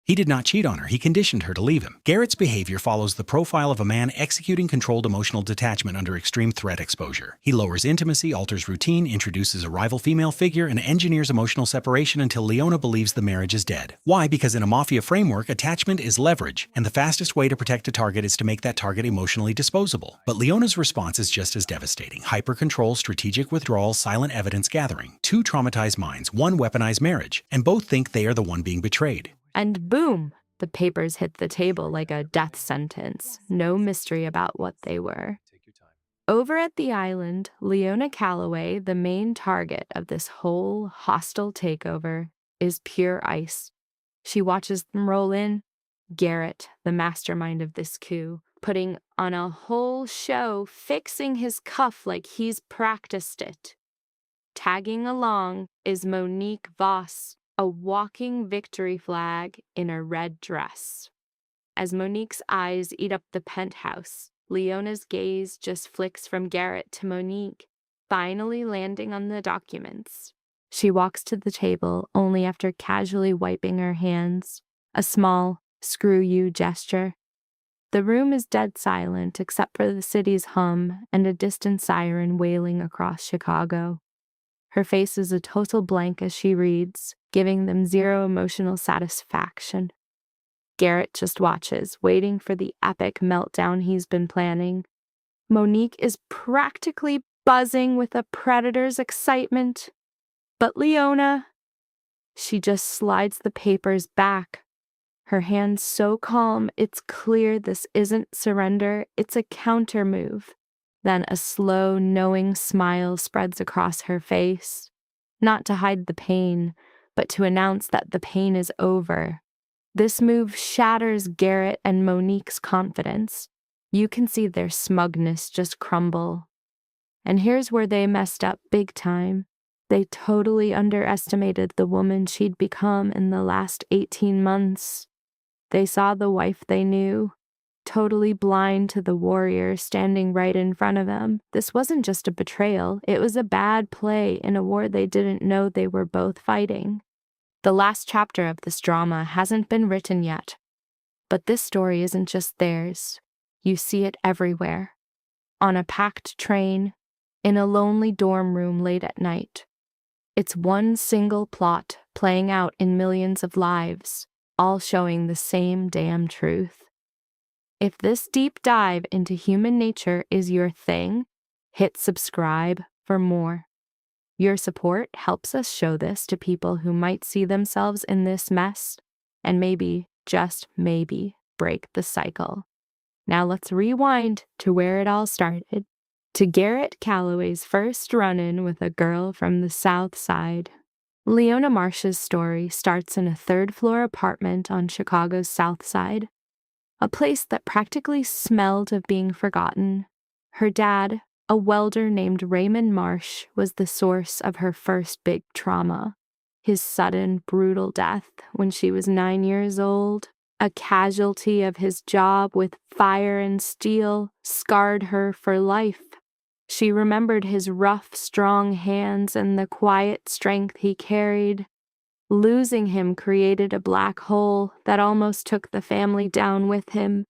He did not cheat on her, he conditioned her to leave him. Garrett's behavior follows the profile of a man executing controlled emotional detachment under extreme threat exposure. He lowers intimacy, alters routine, introduces a rival female figure, and engineers emotional separation until Leona believes the marriage is dead. Why? Because in a Mafia framework, attachment is leverage, and the fastest way to protect a target is to make that target emotionally disposable. But Leona's response is just as devastating. Hyper-control, strategic withdrawal, silent evidence gathering. Two traumatized minds, one weaponized marriage, and both think they are the one being betrayed. And boom, the papers hit the table like a death sentence. No mystery about what they were. Over at the island, Leona Calloway, the main target of this whole hostile takeover, is pure ice. She watches them roll in. Garrett, the mastermind of this coup, putting on a whole show, fixing his cuff like he's practiced it. Tagging along is Monique Voss, a walking victory flag in a red dress. As Monique's eyes eat up the penthouse, Leona's gaze just flicks from Garrett to Monique, finally landing on the documents. She walks to the table only after casually wiping her hands, a small, screw you gesture. The room is dead silent except for the city's hum and a distant siren wailing across Chicago. Her face is a total blank as she reads, giving them zero emotional satisfaction. Garrett just watches, waiting for the epic meltdown he's been planning. Monique is practically buzzing with a predator's excitement. But Leona, she just slides the papers back. Her hands so calm, it's clear this isn't surrender, it's a counter move. Then a slow, knowing smile spreads across her face, not to hide the pain, but to announce that the pain is over. This move shatters Garrett and Monique's confidence. You can see their smugness just crumble. And here's where they messed up big time. They totally underestimated the woman she'd become in the last 18 months. They saw the wife they knew, totally blind to the warrior standing right in front of them. This wasn't just a betrayal, it was a bad play in a war they didn't know they were both fighting. The last chapter of this drama hasn't been written yet, but this story isn't just theirs. You see it everywhere. On a packed train, in a lonely dorm room late at night. It's one single plot playing out in millions of lives, all showing the same damn truth. If this deep dive into human nature is your thing, hit subscribe for more. Your support helps us show this to people who might see themselves in this mess and maybe, just maybe, break the cycle. Now let's rewind to where it all started, to Garrett Calloway's first run-in with a girl from the South Side. Leona Marsh's story starts in a third-floor apartment on Chicago's South Side. A place that practically smelled of being forgotten. Her dad, a welder named Raymond Marsh, was the source of her first big trauma. His sudden, brutal death when she was 9 years old, a casualty of his job with fire and steel, scarred her for life. She remembered his rough, strong hands and the quiet strength he carried. Losing him created a black hole that almost took the family down with him.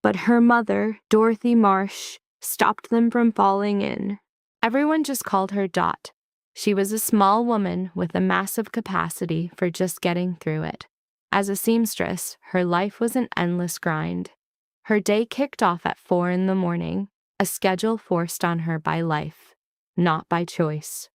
But her mother, Dorothy Marsh, stopped them from falling in. Everyone just called her Dot. She was a small woman with a massive capacity for just getting through it. As a seamstress, her life was an endless grind. Her day kicked off at 4 a.m, a schedule forced on her by life, not by choice.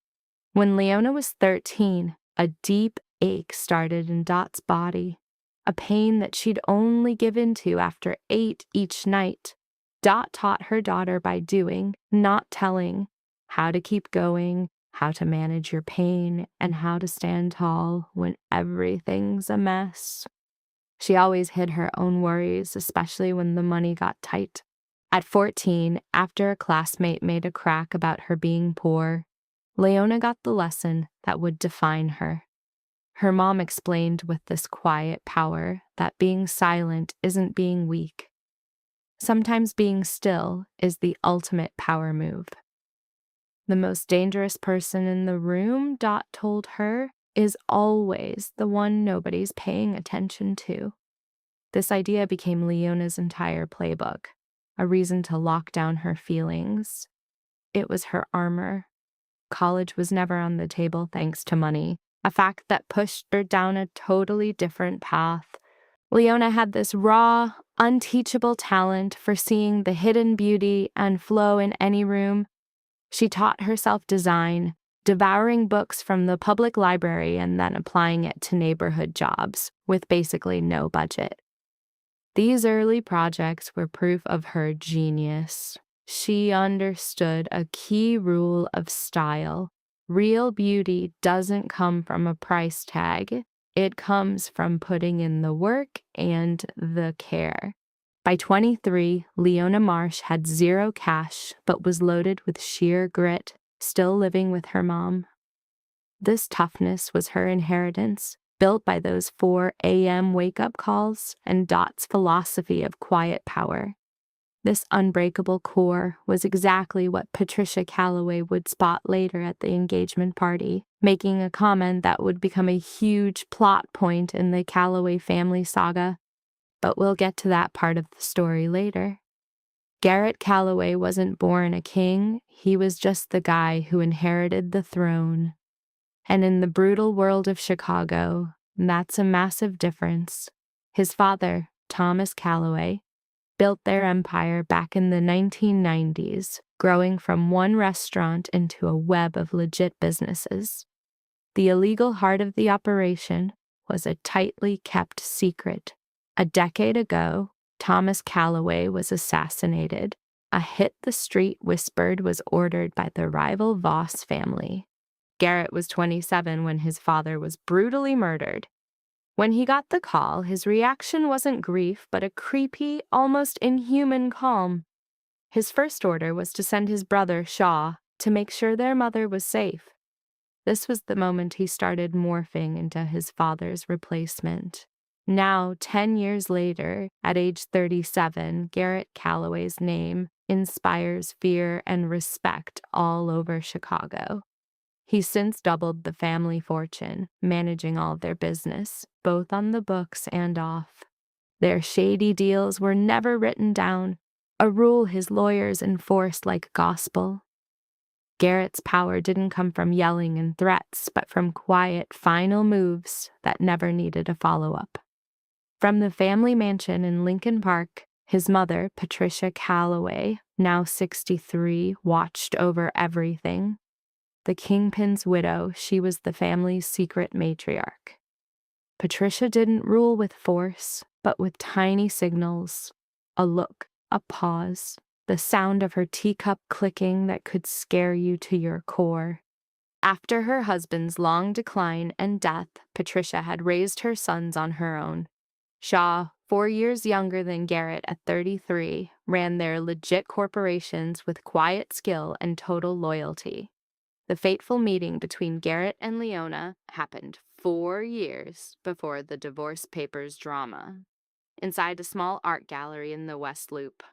When Leona was 13, a deep ache started in Dot's body, a pain that she'd only give into after 8 each night. Dot taught her daughter by doing, not telling, how to keep going, how to manage your pain, and how to stand tall when everything's a mess. She always hid her own worries, especially when the money got tight. At 14, after a classmate made a crack about her being poor, Leona got the lesson that would define her. Her mom explained with this quiet power that being silent isn't being weak. Sometimes being still is the ultimate power move. The most dangerous person in the room, Dot told her, is always the one nobody's paying attention to. This idea became Leona's entire playbook, a reason to lock down her feelings. It was her armor. College was never on the table thanks to money, a fact that pushed her down a totally different path. Leona had this raw, unteachable talent for seeing the hidden beauty and flow in any room. She taught herself design, devouring books from the public library and then applying it to neighborhood jobs with basically no budget. These early projects were proof of her genius. She understood a key rule of style. Real beauty doesn't come from a price tag. It comes from putting in the work and the care. By 23, Leona Marsh had zero cash but was loaded with sheer grit, still living with her mom. This toughness was her inheritance, built by those 4 a.m. wake-up calls and Dot's philosophy of quiet power. This unbreakable core was exactly what Patricia Calloway would spot later at the engagement party, making a comment that would become a huge plot point in the Calloway family saga. But we'll get to that part of the story later. Garrett Calloway wasn't born a king, he was just the guy who inherited the throne. And in the brutal world of Chicago, that's a massive difference. His father, Thomas Calloway, built their empire back in the 1990s, growing from one restaurant into a web of legit businesses. The illegal heart of the operation was a tightly kept secret. A decade ago, Thomas Calloway was assassinated. A hit the street whispered was ordered by the rival Voss family. Garrett was 27 when his father was brutally murdered. When he got the call, his reaction wasn't grief, but a creepy, almost inhuman calm. His first order was to send his brother, Shaw, to make sure their mother was safe. This was the moment he started morphing into his father's replacement. Now, 10 years later, at age 37, Garrett Calloway's name inspires fear and respect all over Chicago. He's since doubled the family fortune, managing all of their business, both on the books and off. Their shady deals were never written down, a rule his lawyers enforced like gospel. Garrett's power didn't come from yelling and threats, but from quiet, final moves that never needed a follow-up. From the family mansion in Lincoln Park, his mother, Patricia Calloway, now 63, watched over everything. The kingpin's widow, she was the family's secret matriarch. Patricia didn't rule with force, but with tiny signals, a look, a pause, the sound of her teacup clicking that could scare you to your core. After her husband's long decline and death, Patricia had raised her sons on her own. Shaw, 4 years younger than Garrett at 33, ran their legit corporations with quiet skill and total loyalty. The fateful meeting between Garrett and Leona happened 4 years before the divorce papers drama, inside a small art gallery in the West Loop.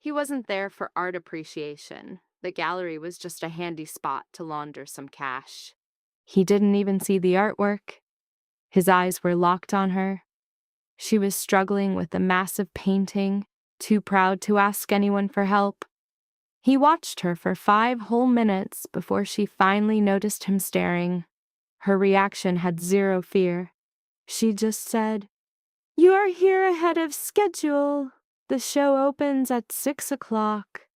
He wasn't there for art appreciation. The gallery was just a handy spot to launder some cash. He didn't even see the artwork. His eyes were locked on her. She was struggling with a massive painting, too proud to ask anyone for help. He watched her for 5 whole minutes before she finally noticed him staring. Her reaction had zero fear. She just said, "You are here ahead of schedule. The show opens at 6 o'clock.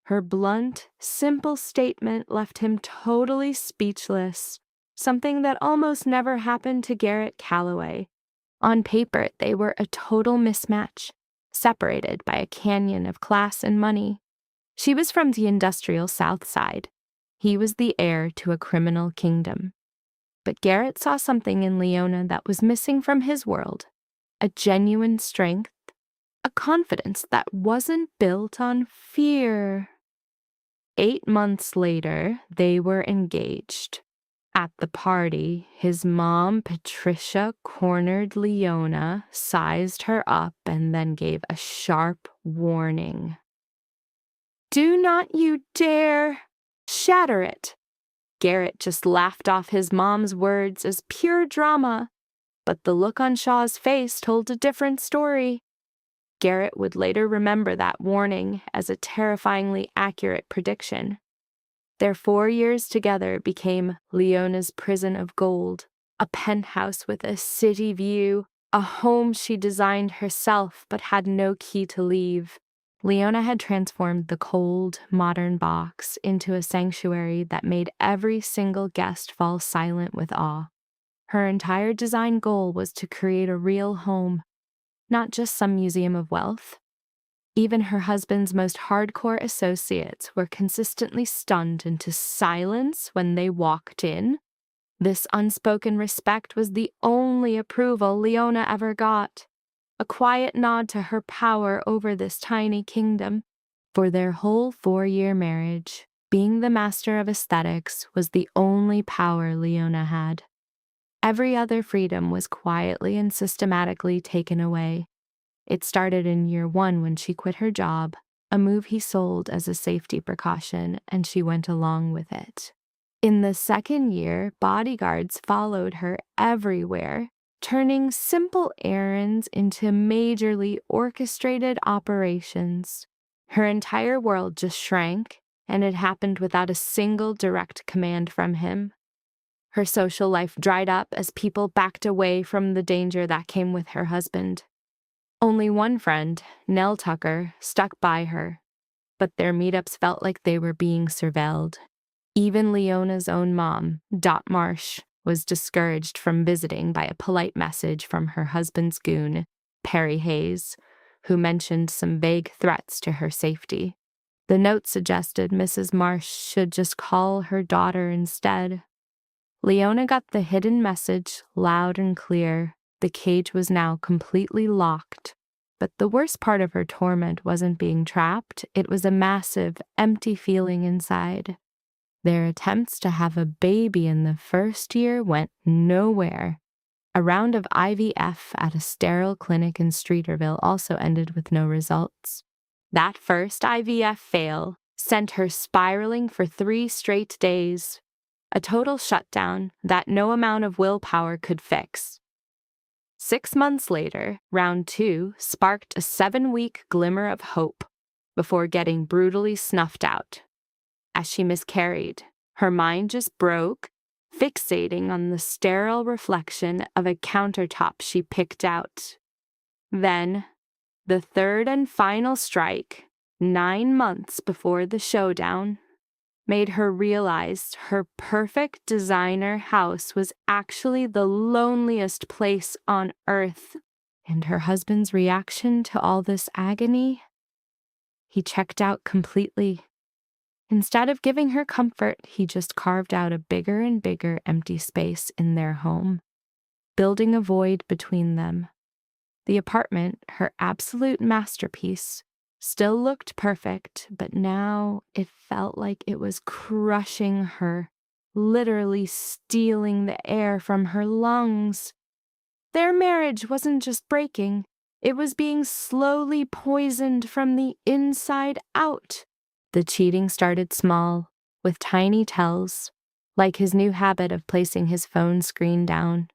Her blunt, simple statement left him totally speechless, something that almost never happened to Garrett Calloway. On paper, they were a total mismatch, separated by a canyon of class and money. She was from the industrial South Side. He was the heir to a criminal kingdom. But Garrett saw something in Leona that was missing from his world, a genuine strength, a confidence that wasn't built on fear. 8 months later, they were engaged. At the party, his mom, Patricia, cornered Leona, sized her up, and then gave a sharp warning. "Do not you dare shatter it. Garrett just laughed off his mom's words as pure drama, but the look on Shaw's face told a different story. Garrett would later remember that warning as a terrifyingly accurate prediction. Their 4 years together became Leona's prison of gold, a penthouse with a city view, a home she designed herself but had no key to leave. Leona had transformed the cold, modern box into a sanctuary that made every single guest fall silent with awe. Her entire design goal was to create a real home, not just some museum of wealth. Even her husband's most hardcore associates were consistently stunned into silence when they walked in. This unspoken respect was the only approval Leona ever got, a quiet nod to her power over this tiny kingdom. For their whole 4-year marriage, being the master of aesthetics was the only power Leona had. Every other freedom was quietly and systematically taken away. It started in year 1 when she quit her job, a move he sold as a safety precaution, and she went along with it. In the 2nd year, bodyguards followed her everywhere, turning simple errands into majorly orchestrated operations. Her entire world just shrank, and it happened without a single direct command from him. Her social life dried up as people backed away from the danger that came with her husband. Only one friend, Nell Tucker, stuck by her, but their meetups felt like they were being surveilled. Even Leona's own mom, Dot Marsh, was discouraged from visiting by a polite message from her husband's goon, Perry Hayes, who mentioned some vague threats to her safety. The note suggested Mrs. Marsh should just call her daughter instead. Leona got the hidden message loud and clear. The cage was now completely locked. But the worst part of her torment wasn't being trapped. It was a massive, empty feeling inside. Their attempts to have a baby in the 1st year went nowhere. A round of IVF at a sterile clinic in Streeterville also ended with no results. That first IVF fail sent her spiraling for 3 straight days. A total shutdown that no amount of willpower could fix. 6 months later, round 2 sparked a 7-week glimmer of hope before getting brutally snuffed out. As she miscarried, her mind just broke, fixating on the sterile reflection of a countertop she picked out. Then, the 3rd and final strike, 9 months before the showdown, made her realize her perfect designer house was actually the loneliest place on earth. And her husband's reaction to all this agony? He checked out completely. Instead of giving her comfort, he just carved out a bigger and bigger empty space in their home, building a void between them. The apartment, her absolute masterpiece, still looked perfect, but now it felt like it was crushing her, literally stealing the air from her lungs. Their marriage wasn't just breaking, it was being slowly poisoned from the inside out. The cheating started small, with tiny tells, like his new habit of placing his phone screen down,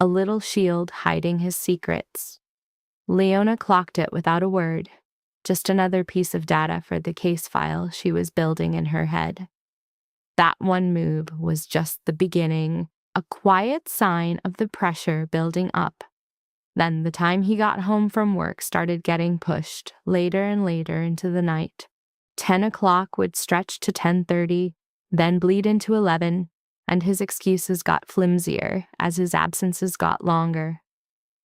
a little shield hiding his secrets. Leona clocked it without a word, just another piece of data for the case file she was building in her head. That one move was just the beginning, a quiet sign of the pressure building up. Then the time he got home from work started getting pushed later and later into the night. 10 o'clock would stretch to 10:30, then bleed into 11, and his excuses got flimsier as his absences got longer.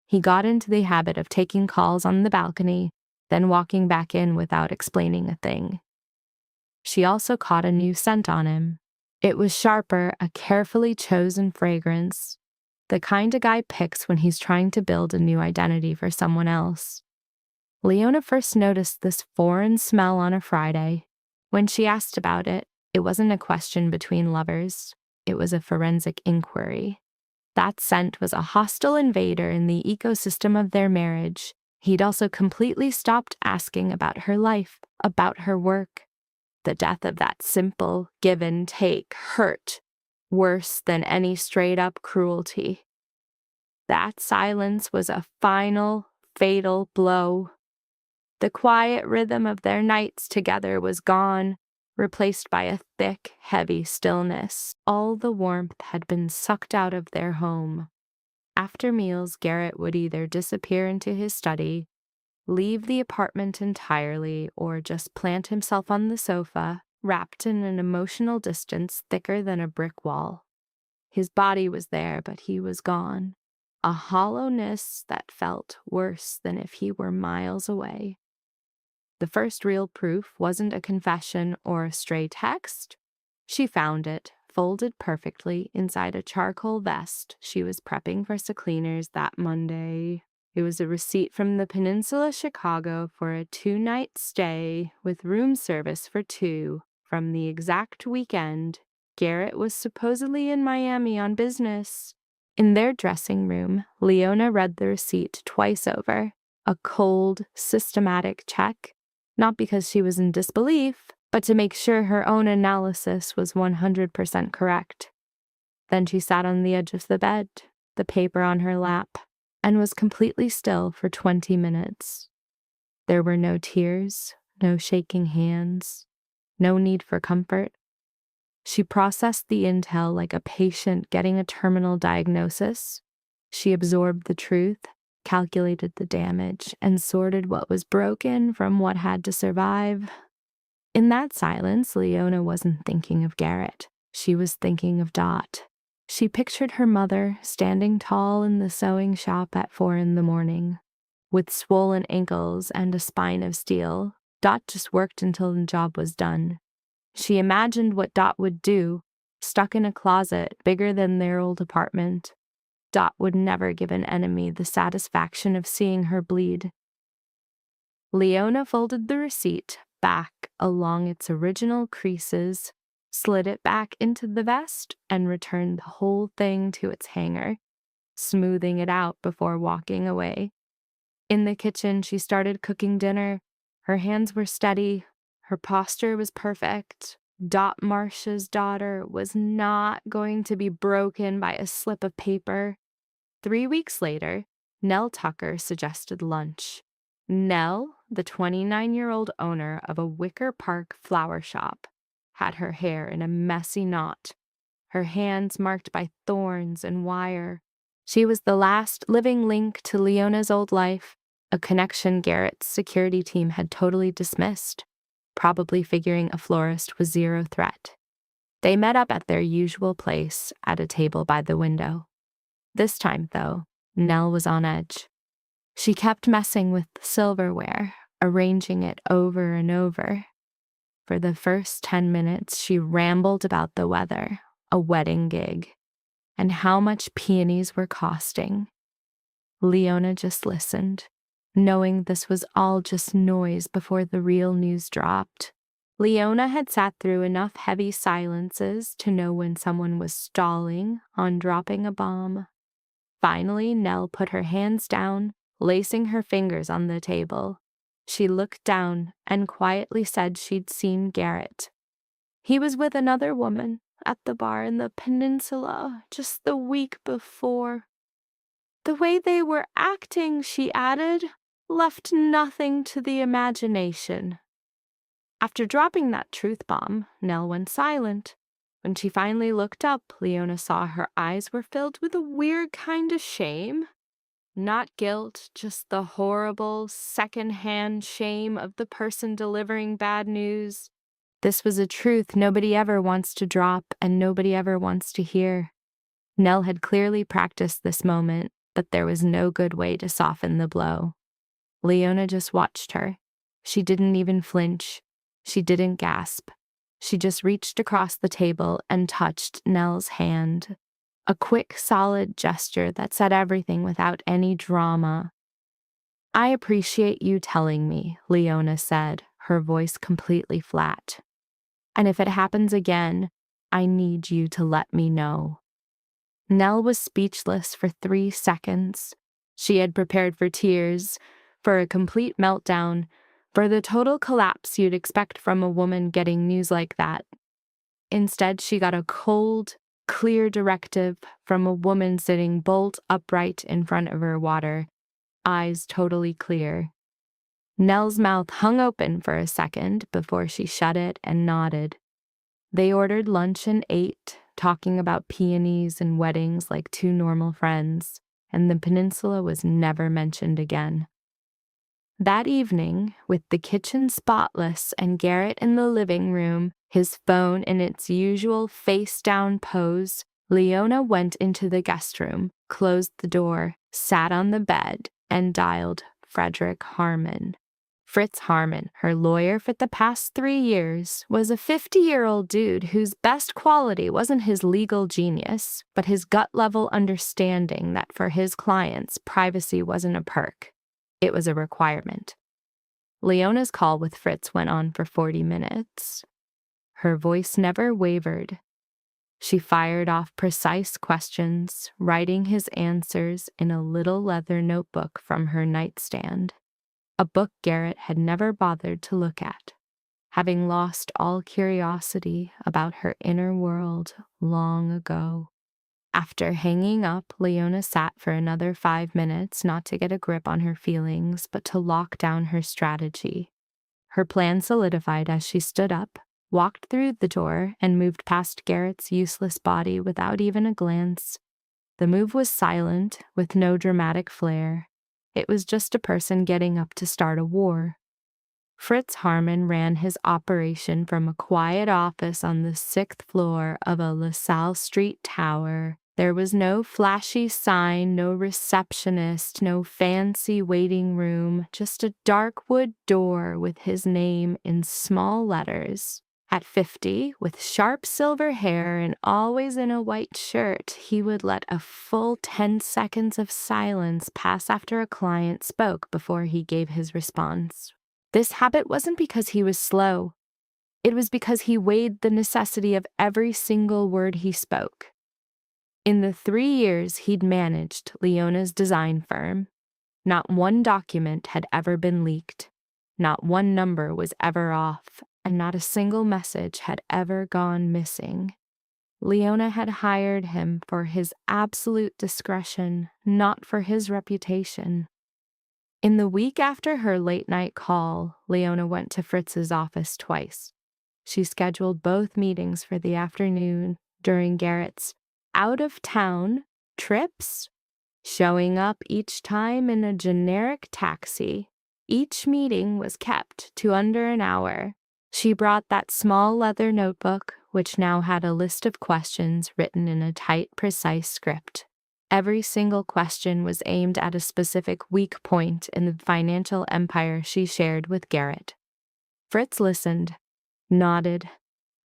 He got into the habit of taking calls on the balcony, then walking back in without explaining a thing. She also caught a new scent on him. It was sharper, a carefully chosen fragrance, the kind a guy picks when he's trying to build a new identity for someone else. Leona first noticed this foreign smell on a Friday. When she asked about it, it wasn't a question between lovers. It was a forensic inquiry. That scent was a hostile invader in the ecosystem of their marriage. He'd also completely stopped asking about her life, about her work. the death of that simple give and take hurt worse than any straight-up cruelty. That silence was a final, fatal blow. The quiet rhythm of their nights together was gone, replaced by a thick, heavy stillness. All the warmth had been sucked out of their home. After meals, Garrett would either disappear into his study, leave the apartment entirely, or just plant himself on the sofa, wrapped in an emotional distance thicker than a brick wall. His body was there, but he was gone. A hollowness that felt worse than if he were miles away. The first real proof wasn't a confession or a stray text. She found it, folded perfectly inside a charcoal vest she was prepping for cleaners that Monday. It was a receipt from the Peninsula Chicago for a 2-night stay with room service for 2 from the exact weekend Garrett was supposedly in Miami on business. In their dressing room, Leona read the receipt twice over, a cold, systematic check, not because she was in disbelief, but to make sure her own analysis was 100% correct. Then she sat on the edge of the bed, the paper on her lap, and was completely still for 20 minutes. There were no tears, no shaking hands, no need for comfort. She processed the intel like a patient getting a terminal diagnosis. She absorbed the truth, calculated the damage, and sorted what was broken from what had to survive. In that silence, Leona wasn't thinking of Garrett. She was thinking of Dot. She pictured her mother standing tall in the sewing shop at 4 a.m. With swollen ankles and a spine of steel, Dot just worked until the job was done. She imagined what Dot would do, stuck in a closet bigger than their old apartment. Dot would never give an enemy the satisfaction of seeing her bleed. Leona folded the receipt back along its original creases, slid it back into the vest, and returned the whole thing to its hanger, smoothing it out before walking away. In the kitchen, she started cooking dinner. Her hands were steady. Her posture was perfect. Dot Marsh's daughter was not going to be broken by a slip of paper. 3 weeks later, Nell Tucker suggested lunch. Nell, the 29-year-old owner of a Wicker Park flower shop, had her hair in a messy knot, her hands marked by thorns and wire. She was the last living link to Leona's old life, a connection Garrett's security team had totally dismissed, probably figuring a florist was zero threat. They met up at their usual place at a table by the window. This time, though, Nell was on edge. She kept messing with the silverware, arranging it over and over. For the first 10 minutes, she rambled about the weather, a wedding gig, and how much peonies were costing. Leona just listened, knowing this was all just noise before the real news dropped. Leona had sat through enough heavy silences to know when someone was stalling on dropping a bomb. Finally, Nell put her hands down, lacing her fingers on the table. She looked down and quietly said she'd seen Garrett. He was with another woman at the bar in the Peninsula just the week before. The way they were acting, she added, left nothing to the imagination. After dropping that truth bomb, Nell went silent. When she finally looked up, Leona saw her eyes were filled with a weird kind of shame. Not guilt, just the horrible, second-hand shame of the person delivering bad news. This was a truth nobody ever wants to drop and nobody ever wants to hear. Nell had clearly practiced this moment, but there was no good way to soften the blow. Leona just watched her. She didn't even flinch. She didn't gasp. She just reached across the table and touched Nell's hand. A quick, solid gesture that said everything without any drama. "I appreciate you telling me," Leona said, her voice completely flat. "And if it happens again, I need you to let me know." Nell was speechless for 3 seconds. She had prepared for tears, for a complete meltdown, for the total collapse you'd expect from a woman getting news like that. Instead, she got a cold, clear directive from a woman sitting bolt upright in front of her water, eyes totally clear. Nell's mouth hung open for a second before she shut it and nodded. They ordered lunch and ate, talking about peonies and weddings like two normal friends, and the peninsula was never mentioned again. That evening, with the kitchen spotless and Garrett in the living room, his phone in its usual face-down pose, Leona went into the guest room, closed the door, sat on the bed, and dialed Frederick Harmon. Fritz Harmon, her lawyer for the past 3 years, was a 50-year-old dude whose best quality wasn't his legal genius, but his gut-level understanding that for his clients, privacy wasn't a perk. It was a requirement. Leona's call with Fritz went on for 40 minutes. Her voice never wavered. She fired off precise questions, writing his answers in a little leather notebook from her nightstand, a book Garrett had never bothered to look at, having lost all curiosity about her inner world long ago. After hanging up, Leona sat for another 5 minutes, not to get a grip on her feelings, but to lock down her strategy. Her plan solidified as she stood up, walked through the door, and moved past Garrett's useless body without even a glance. The move was silent, with no dramatic flair. It was just a person getting up to start a war. Fritz Harmon ran his operation from a quiet office on the 6th floor of a LaSalle Street tower. There was no flashy sign, no receptionist, no fancy waiting room, just a dark wood door with his name in small letters. At 50, with sharp silver hair and always in a white shirt, he would let a full 10 seconds of silence pass after a client spoke before he gave his response. This habit wasn't because he was slow. It was because he weighed the necessity of every single word he spoke. In the 3 years he'd managed Leona's design firm, not one document had ever been leaked, not one number was ever off, and not a single message had ever gone missing. Leona had hired him for his absolute discretion, not for his reputation. In the week after her late-night call, Leona went to Fritz's office twice. She scheduled both meetings for the afternoon during Garrett's out-of-town trips, showing up each time in a generic taxi. Each meeting was kept to under an hour. She brought that small leather notebook, which now had a list of questions written in a tight, precise script. Every single question was aimed at a specific weak point in the financial empire she shared with Garrett. Fritz listened, nodded,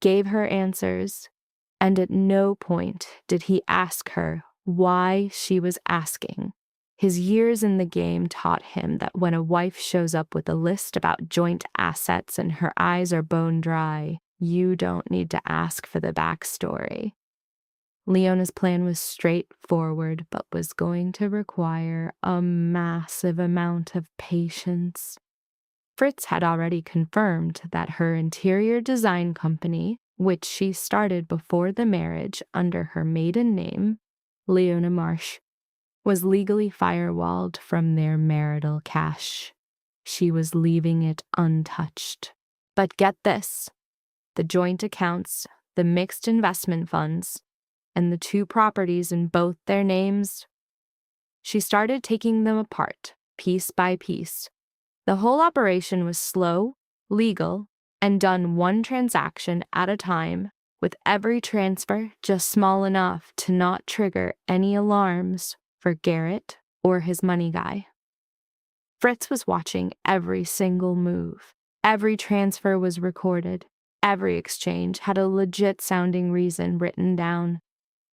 gave her answers, and at no point did he ask her why she was asking. His years in the game taught him that when a wife shows up with a list about joint assets and her eyes are bone dry, you don't need to ask for the backstory. Leona's plan was straightforward, but was going to require a massive amount of patience. Fritz had already confirmed that her interior design company, which she started before the marriage under her maiden name, Leona Marsh, was legally firewalled from their marital cash. She was leaving it untouched. But get this, the joint accounts, the mixed investment funds, and the 2 properties in both their names, she started taking them apart, piece by piece. The whole operation was slow, legal, and done one transaction at a time, with every transfer just small enough to not trigger any alarms for Garrett or his money guy. Fritz was watching every single move. Every transfer was recorded. Every exchange had a legit-sounding reason written down.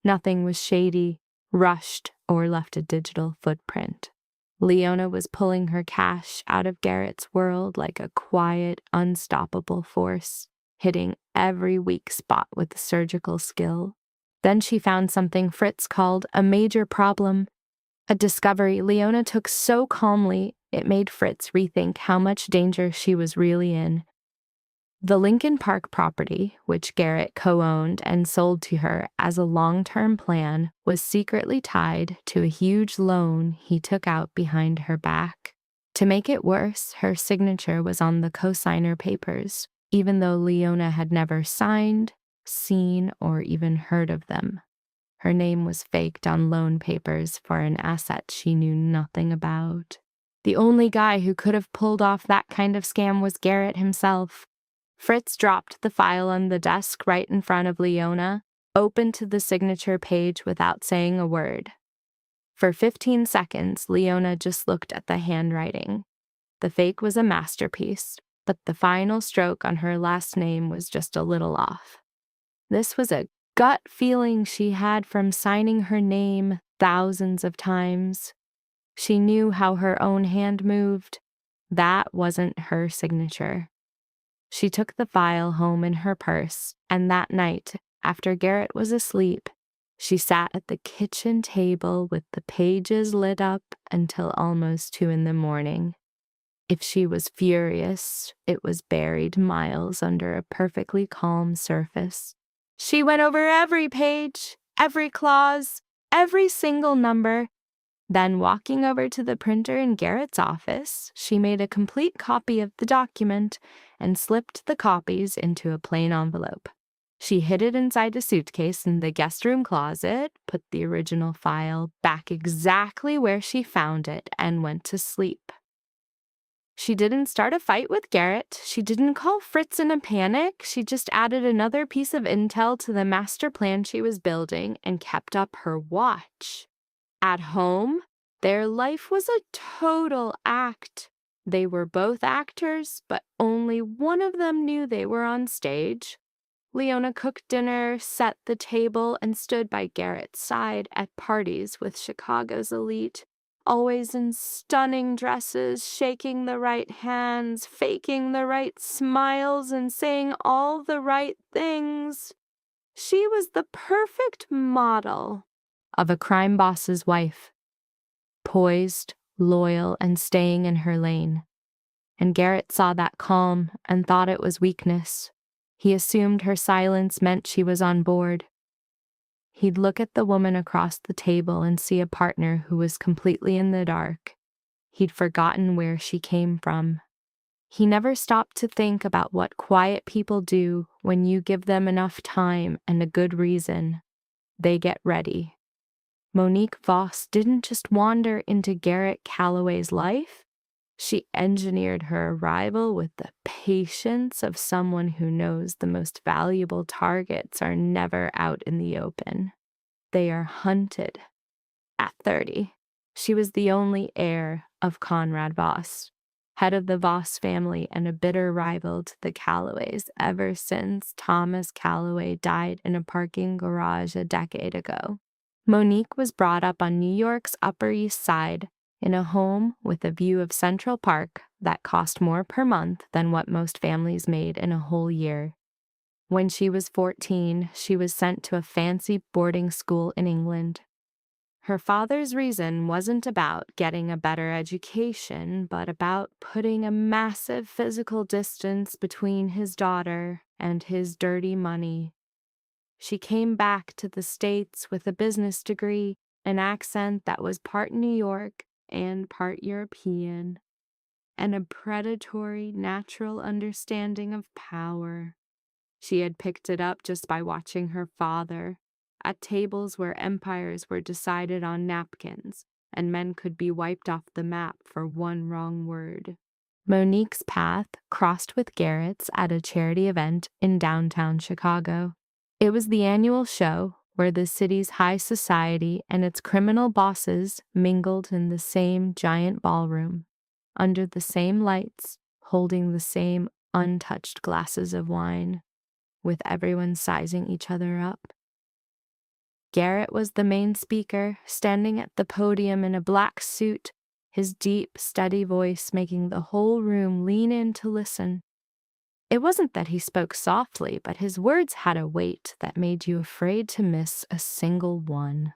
Nothing was shady, rushed, or left a digital footprint. Leona was pulling her cash out of Garrett's world like a quiet, unstoppable force, hitting every weak spot with surgical skill. Then she found something Fritz called a major problem, a discovery Leona took so calmly It made Fritz rethink how much danger she was really in. The Lincoln Park property, which Garrett co-owned and sold to her as a long-term plan, was secretly tied to a huge loan he took out behind her back. To make it worse, her signature was on the cosigner papers, even though Leona had never signed, seen, or even heard of them. Her name was faked on loan papers for an asset she knew nothing about. The only guy who could have pulled off that kind of scam was Garrett himself. Fritz dropped the file on the desk right in front of Leona, opened to the signature page without saying a word. For 15 seconds, Leona just looked at the handwriting. The fake was a masterpiece, but the final stroke on her last name was just a little off. This was a gut feeling she had from signing her name thousands of times. She knew how her own hand moved. That wasn't her signature. She took the file home in her purse, and that night, after Garrett was asleep, she sat at the kitchen table with the pages lit up until almost 2 a.m. If she was furious, it was buried miles under a perfectly calm surface. She went over every page, every clause, every single number. Then, walking over to the printer in Garrett's office, she made a complete copy of the document and slipped the copies into a plain envelope. She hid it inside a suitcase in the guest room closet, put the original file back exactly where she found it, and went to sleep. She didn't start a fight with Garrett. She didn't call Fritz in a panic. She just added another piece of intel to the master plan she was building and kept up her watch. At home, their life was a total act. They were both actors, but only one of them knew they were on stage. Leona cooked dinner, set the table, and stood by Garrett's side at parties with Chicago's elite, always in stunning dresses, shaking the right hands, faking the right smiles, and saying all the right things. She was the perfect model of a crime boss's wife, poised, loyal, and staying in her lane. And Garrett saw that calm and thought it was weakness. He assumed her silence meant she was on board. He'd look at the woman across the table and see a partner who was completely in the dark. He'd forgotten where she came from. He never stopped to think about what quiet people do when you give them enough time and a good reason. They get ready. Monique Voss didn't just wander into Garrett Calloway's life. She engineered her arrival with the patience of someone who knows the most valuable targets are never out in the open. They are hunted. At 30, she was the only heir of Conrad Voss, head of the Voss family and a bitter rival to the Calloways ever since Thomas Calloway died in a parking garage a decade ago. Monique was brought up on New York's Upper East Side in a home with a view of Central Park that cost more per month than what most families made in a whole year. When she was 14, she was sent to a fancy boarding school in England. Her father's reason wasn't about getting a better education, but about putting a massive physical distance between his daughter and his dirty money. She came back to the States with a business degree, an accent that was part New York and part European, and a predatory, natural understanding of power. She had picked it up just by watching her father, at tables where empires were decided on napkins, and men could be wiped off the map for one wrong word. Monique's path crossed with Garrett's at a charity event in downtown Chicago. It was the annual show where the city's high society and its criminal bosses mingled in the same giant ballroom, under the same lights, holding the same untouched glasses of wine, with everyone sizing each other up. Garrett was the main speaker, standing at the podium in a black suit, his deep, steady voice making the whole room lean in to listen. It wasn't that he spoke softly, but his words had a weight that made you afraid to miss a single one.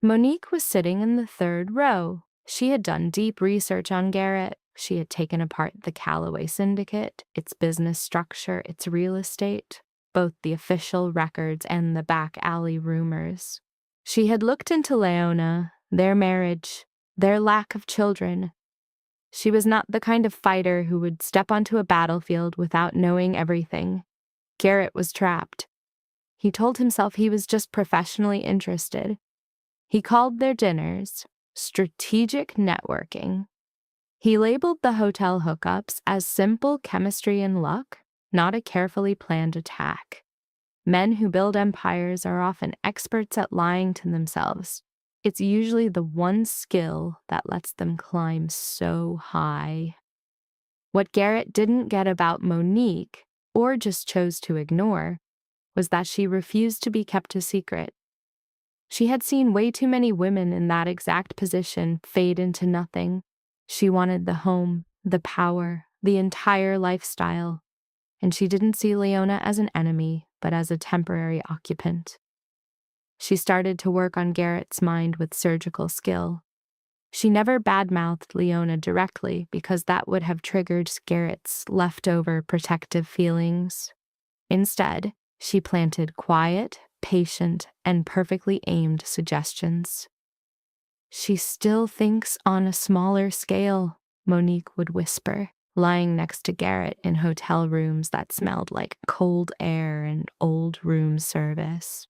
Monique was sitting in the third row, She had done deep research on Garrett. She had taken apart the Callaway Syndicate, its business structure, its real estate, both the official records and the back alley rumors. She had looked into Leona, their marriage, their lack of children. She was not the kind of fighter who would step onto a battlefield without knowing everything. Garrett was trapped. He told himself he was just professionally interested. He called their dinners strategic networking. He labeled the hotel hookups as simple chemistry and luck, not a carefully planned attack. Men who build empires are often experts at lying to themselves. It's usually the one skill that lets them climb so high. What Garrett didn't get about Monique, or just chose to ignore, was that she refused to be kept a secret. She had seen way too many women in that exact position fade into nothing. She wanted the home, the power, the entire lifestyle. And she didn't see Leona as an enemy, but as a temporary occupant. She started to work on Garrett's mind with surgical skill. She never badmouthed Leona directly because that would have triggered Garrett's leftover protective feelings. Instead, she planted quiet, patient, and perfectly aimed suggestions. "She still thinks on a smaller scale," Monique would whisper, lying next to Garrett in hotel rooms that smelled like cold air and old room service.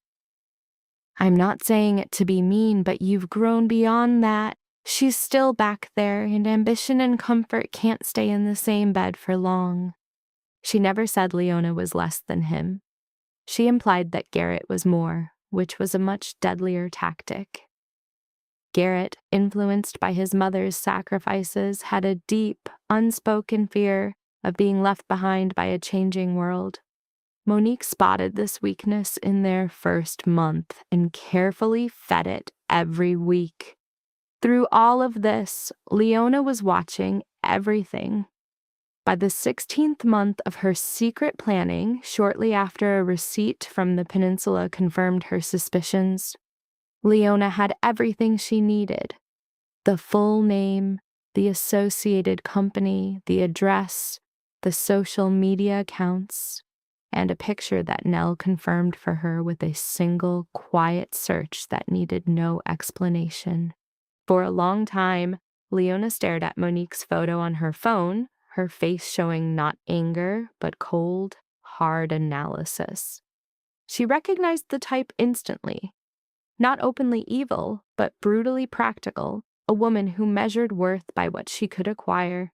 "I'm not saying it to be mean, but you've grown beyond that. She's still back there, and ambition and comfort can't stay in the same bed for long." She never said Leona was less than him. She implied that Garrett was more, which was a much deadlier tactic. Garrett, influenced by his mother's sacrifices, had a deep, unspoken fear of being left behind by a changing world. Monique spotted this weakness in their first month and carefully fed it every week. Through all of this, Leona was watching everything. By the 16th month of her secret planning, shortly after a receipt from the peninsula confirmed her suspicions, Leona had everything she needed: the full name, the associated company, the address, the social media accounts, and a picture that Nell confirmed for her with a single quiet search that needed no explanation. For a long time, Leona stared at Monique's photo on her phone, her face showing not anger, but cold, hard analysis. She recognized the type instantly. Not openly evil, but brutally practical, a woman who measured worth by what she could acquire.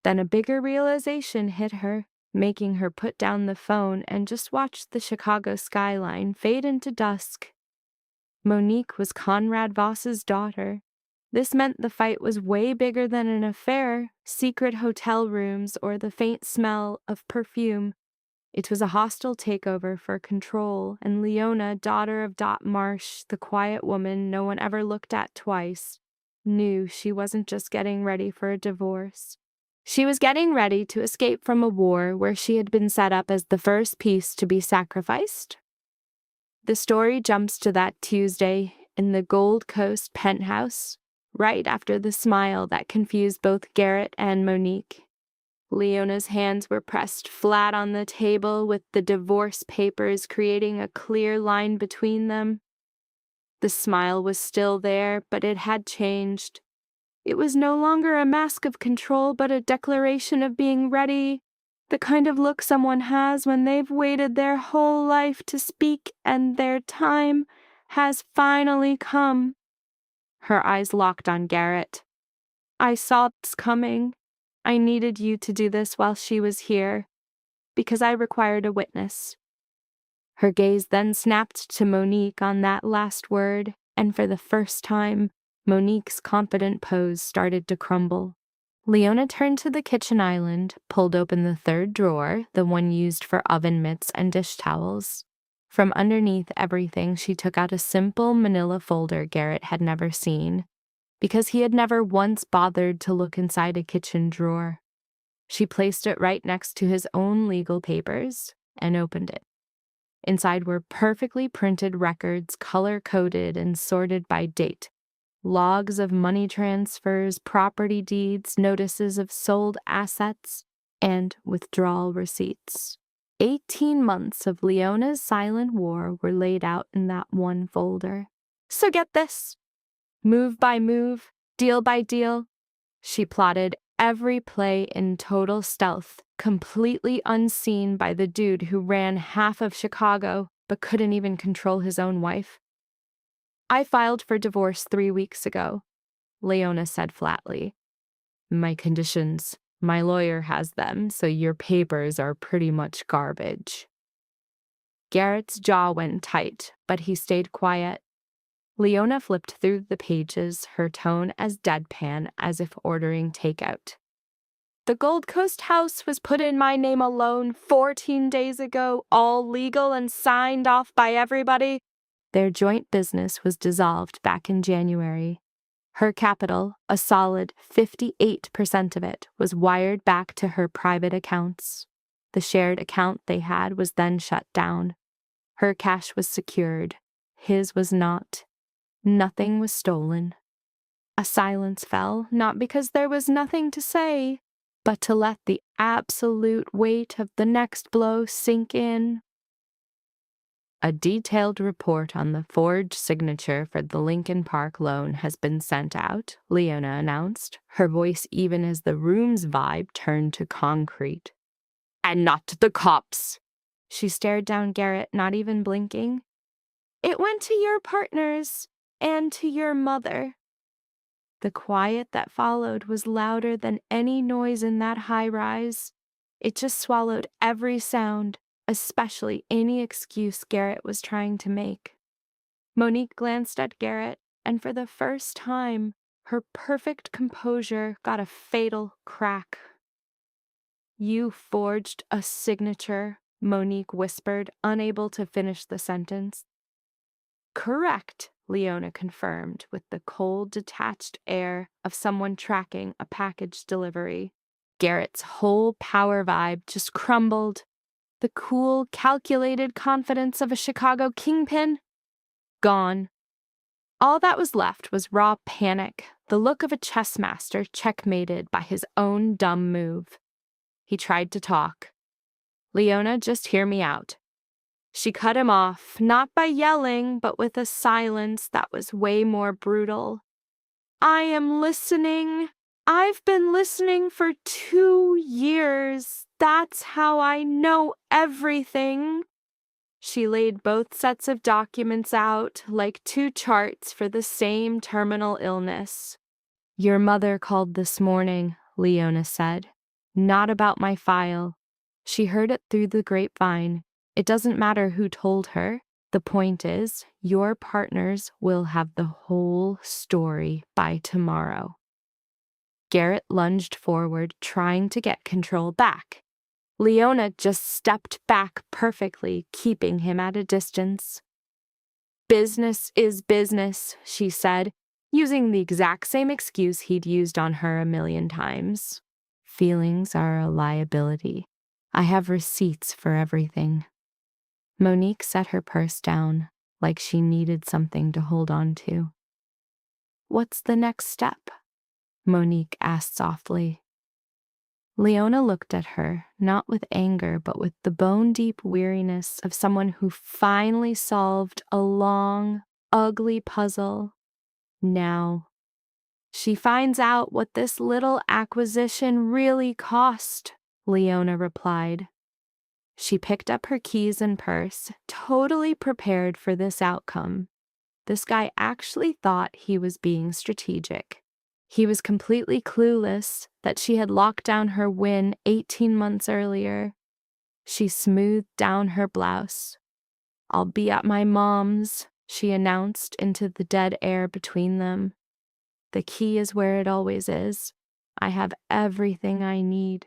Then a bigger realization hit her, making her put down the phone and just watch the Chicago skyline fade into dusk. Monique was Conrad Voss's daughter. This meant the fight was way bigger than an affair, secret hotel rooms, or the faint smell of perfume. It was a hostile takeover for control, and Leona, daughter of Dot Marsh, the quiet woman no one ever looked at twice, knew she wasn't just getting ready for a divorce. She was getting ready to escape from a war where she had been set up as the first piece to be sacrificed. The story jumps to that Tuesday in the Gold Coast penthouse, right after the smile that confused both Garrett and Monique. Leona's hands were pressed flat on the table with the divorce papers creating a clear line between them. The smile was still there, but it had changed. It was no longer a mask of control, but a declaration of being ready, the kind of look someone has when they've waited their whole life to speak and their time has finally come. Her eyes locked on Garrett. "I saw this coming. I needed you to do this while she was here, because I required a witness." Her gaze then snapped to Monique on that last word, and for the first time, Monique's confident pose started to crumble. Leona turned to the kitchen island, pulled open the third drawer, the one used for oven mitts and dish towels. From underneath everything, she took out a simple manila folder Garrett had never seen, because he had never once bothered to look inside a kitchen drawer. She placed it right next to his own legal papers and opened it. Inside were perfectly printed records, color-coded and sorted by date. logs of money transfers, property deeds, notices of sold assets, and withdrawal receipts. 18 months of Leona's silent war were laid out in that one folder. So get this. Move by move, deal by deal, she plotted every play in total stealth, completely unseen by the dude who ran half of Chicago but couldn't even control his own wife. I filed for divorce 3 weeks ago, Leona said flatly. My conditions. My lawyer has them, so your papers are pretty much garbage. Garrett's jaw went tight, but he stayed quiet. Leona flipped through the pages, her tone as deadpan as if ordering takeout. The Gold Coast house was put in my name alone 14 days ago, all legal and signed off by everybody. Their joint business was dissolved back in January. Her capital, a solid 58% of it, was wired back to her private accounts. The shared account they had was then shut down. Her cash was secured. His was not. Nothing was stolen. A silence fell, not because there was nothing to say, but to let the absolute weight of the next blow sink in. A detailed report on the forged signature for the Lincoln Park loan has been sent out, Leona announced, her voice even as the room's vibe turned to concrete. And not to the cops. She stared down Garrett, not even blinking. It went to your partners and to your mother. The quiet that followed was louder than any noise in that high-rise. It just swallowed every sound, especially any excuse Garrett was trying to make. Monique glanced at Garrett, and for the first time, her perfect composure got a fatal crack. You forged a signature, Monique whispered, unable to finish the sentence. Correct, Leona confirmed with the cold, detached air of someone tracking a package delivery. Garrett's whole power vibe just crumbled. The cool, calculated confidence of a Chicago kingpin? Gone. All that was left was raw panic, the look of a chess master checkmated by his own dumb move. He tried to talk. Leona, just hear me out. She cut him off, not by yelling, but with a silence that was way more brutal. I am listening. I've been listening for 2 years. That's how I know everything. She laid both sets of documents out like 2 charts for the same terminal illness. Your mother called this morning, Leona said. Not about my file. She heard it through the grapevine. It doesn't matter who told her. The point is, your partners will have the whole story by tomorrow. Garrett lunged forward, trying to get control back. Leona just stepped back perfectly, keeping him at a distance. Business is business, she said, using the exact same excuse he'd used on her a million times. Feelings are a liability. I have receipts for everything. Monique set her purse down, like she needed something to hold on to. What's the next step? Monique asked softly. Leona looked at her, not with anger, but with the bone-deep weariness of someone who finally solved a long, ugly puzzle. Now, she finds out what this little acquisition really cost, Leona replied. She picked up her keys and purse, totally prepared for this outcome. This guy actually thought he was being strategic. He was completely clueless that she had locked down her win 18 months earlier. She smoothed down her blouse. I'll be at my mom's, she announced into the dead air between them. The key is where it always is. I have everything I need.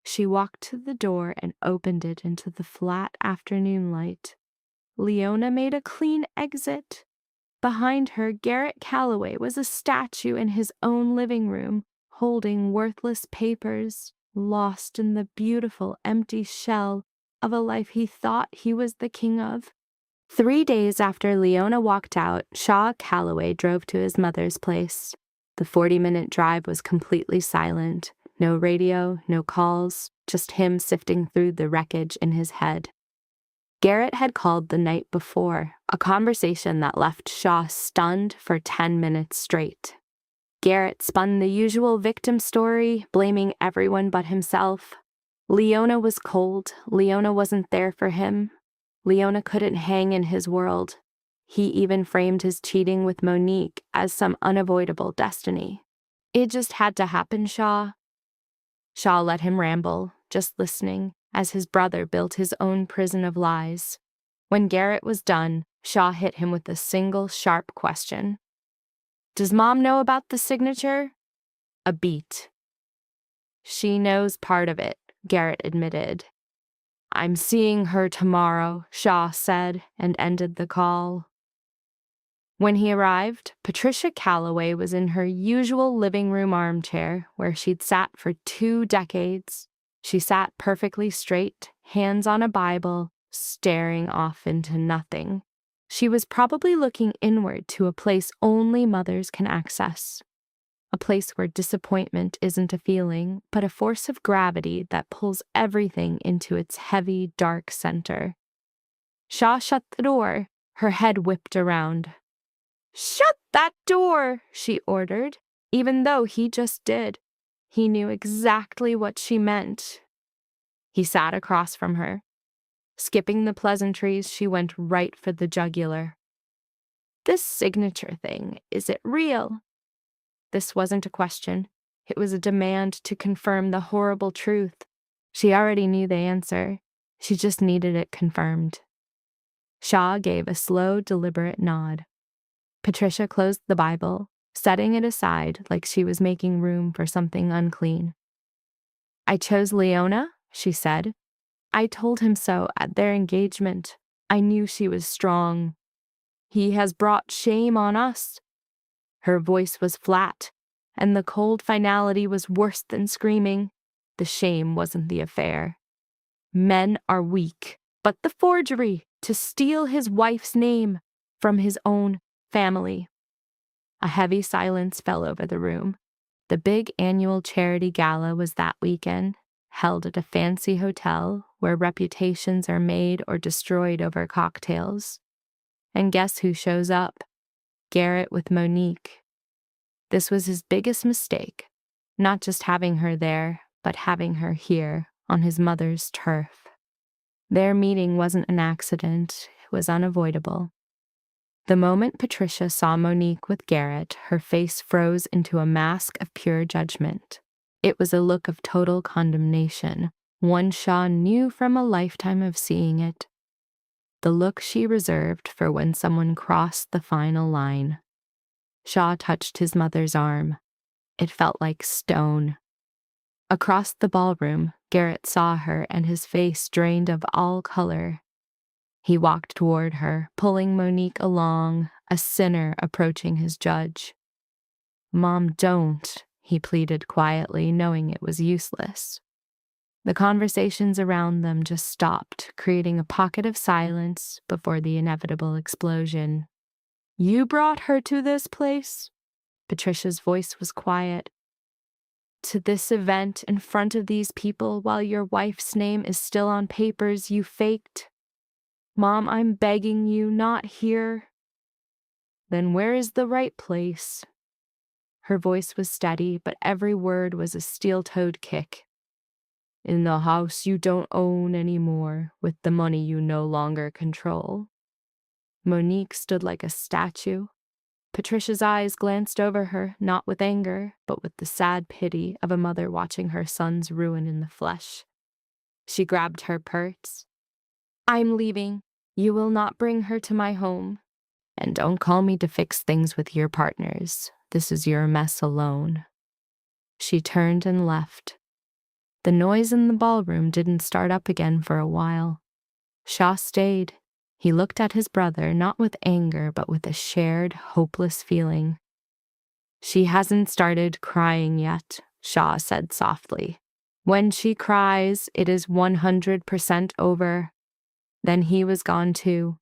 She walked to the door and opened it into the flat afternoon light. Leona made a clean exit. Behind her, Garrett Calloway was a statue in his own living room, holding worthless papers, lost in the beautiful empty shell of a life he thought he was the king of. 3 days after Leona walked out, Shaw Calloway drove to his mother's place. The 40-minute drive was completely silent. No radio, no calls, just him sifting through the wreckage in his head. Garrett had called the night before, a conversation that left Shaw stunned for 10 minutes straight. Garrett spun the usual victim story, blaming everyone but himself. Leona was cold. Leona wasn't there for him. Leona couldn't hang in his world. He even framed his cheating with Monique as some unavoidable destiny. It just had to happen, Shaw. Shaw let him ramble, just listening, as his brother built his own prison of lies. When Garrett was done, Shaw hit him with a single sharp question. Does Mom know about the signature? A beat. She knows part of it, Garrett admitted. I'm seeing her tomorrow, Shaw said, and ended the call. When he arrived, Patricia Calloway was in her usual living room armchair, where she'd sat for 2 decades. She sat perfectly straight, hands on a Bible, staring off into nothing. She was probably looking inward to a place only mothers can access. A place where disappointment isn't a feeling, but a force of gravity that pulls everything into its heavy, dark center. Shaw shut the door. Her head whipped around. Shut that door, she ordered, even though he just did. He knew exactly what she meant. He sat across from her. Skipping the pleasantries, she went right for the jugular. This signature thing, is it real? This wasn't a question. It was a demand to confirm the horrible truth. She already knew the answer. She just needed it confirmed. Shaw gave a slow, deliberate nod. Patricia closed the Bible, setting it aside like she was making room for something unclean. I chose Leona, she said. I told him so at their engagement. I knew she was strong. He has brought shame on us. Her voice was flat, and the cold finality was worse than screaming. The shame wasn't the affair. Men are weak, but the forgery to steal his wife's name from his own family. A heavy silence fell over the room. The big annual charity gala was that weekend, held at a fancy hotel where reputations are made or destroyed over cocktails. And guess who shows up? Garrett with Monique. This was his biggest mistake, not just having her there, but having her here on his mother's turf. Their meeting wasn't an accident, it was unavoidable. The moment Patricia saw Monique with Garrett, her face froze into a mask of pure judgment. It was a look of total condemnation, one Shaw knew from a lifetime of seeing it. The look she reserved for when someone crossed the final line. Shaw touched his mother's arm. It felt like stone. Across the ballroom, Garrett saw her and his face drained of all color. He walked toward her, pulling Monique along, a sinner approaching his judge. Mom, don't, he pleaded quietly, knowing it was useless. The conversations around them just stopped, creating a pocket of silence before the inevitable explosion. You brought her to this place? Patricia's voice was quiet. To this event in front of these people while your wife's name is still on papers you faked? Mom, I'm begging you, not here. Then where is the right place? Her voice was steady, but every word was a steel-toed kick. In the house you don't own anymore, with the money you no longer control. Monique stood like a statue. Patricia's eyes glanced over her, not with anger, but with the sad pity of a mother watching her son's ruin in the flesh. She grabbed her purse. I'm leaving. You will not bring her to my home. And don't call me to fix things with your partners. This is your mess alone. She turned and left. The noise in the ballroom didn't start up again for a while. Shaw stayed. He looked at his brother, not with anger, but with a shared, hopeless feeling. She hasn't started crying yet, Shaw said softly. When she cries, it is 100% over. Then he was gone too.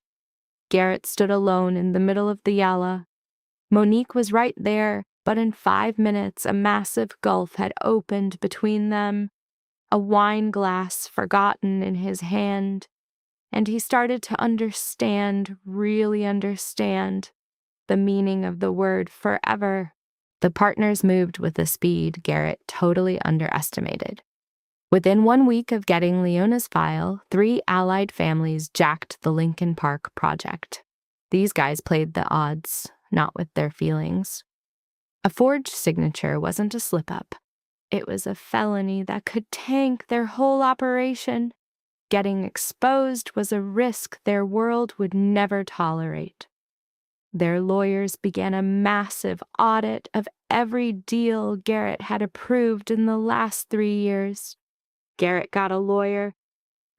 Garrett stood alone in the middle of the Yala. Monique was right there, but in 5 minutes a massive gulf had opened between them, a wine glass forgotten in his hand, and he started to understand, really understand, the meaning of the word forever. The partners moved with a speed Garrett totally underestimated. Within 1 week of getting Leona's file, 3 allied families jacked the Lincoln Park project. These guys played the odds, not with their feelings. A forged signature wasn't a slip-up. It was a felony that could tank their whole operation. Getting exposed was a risk their world would never tolerate. Their lawyers began a massive audit of every deal Garrett had approved in the last 3 years. Garrett got a lawyer,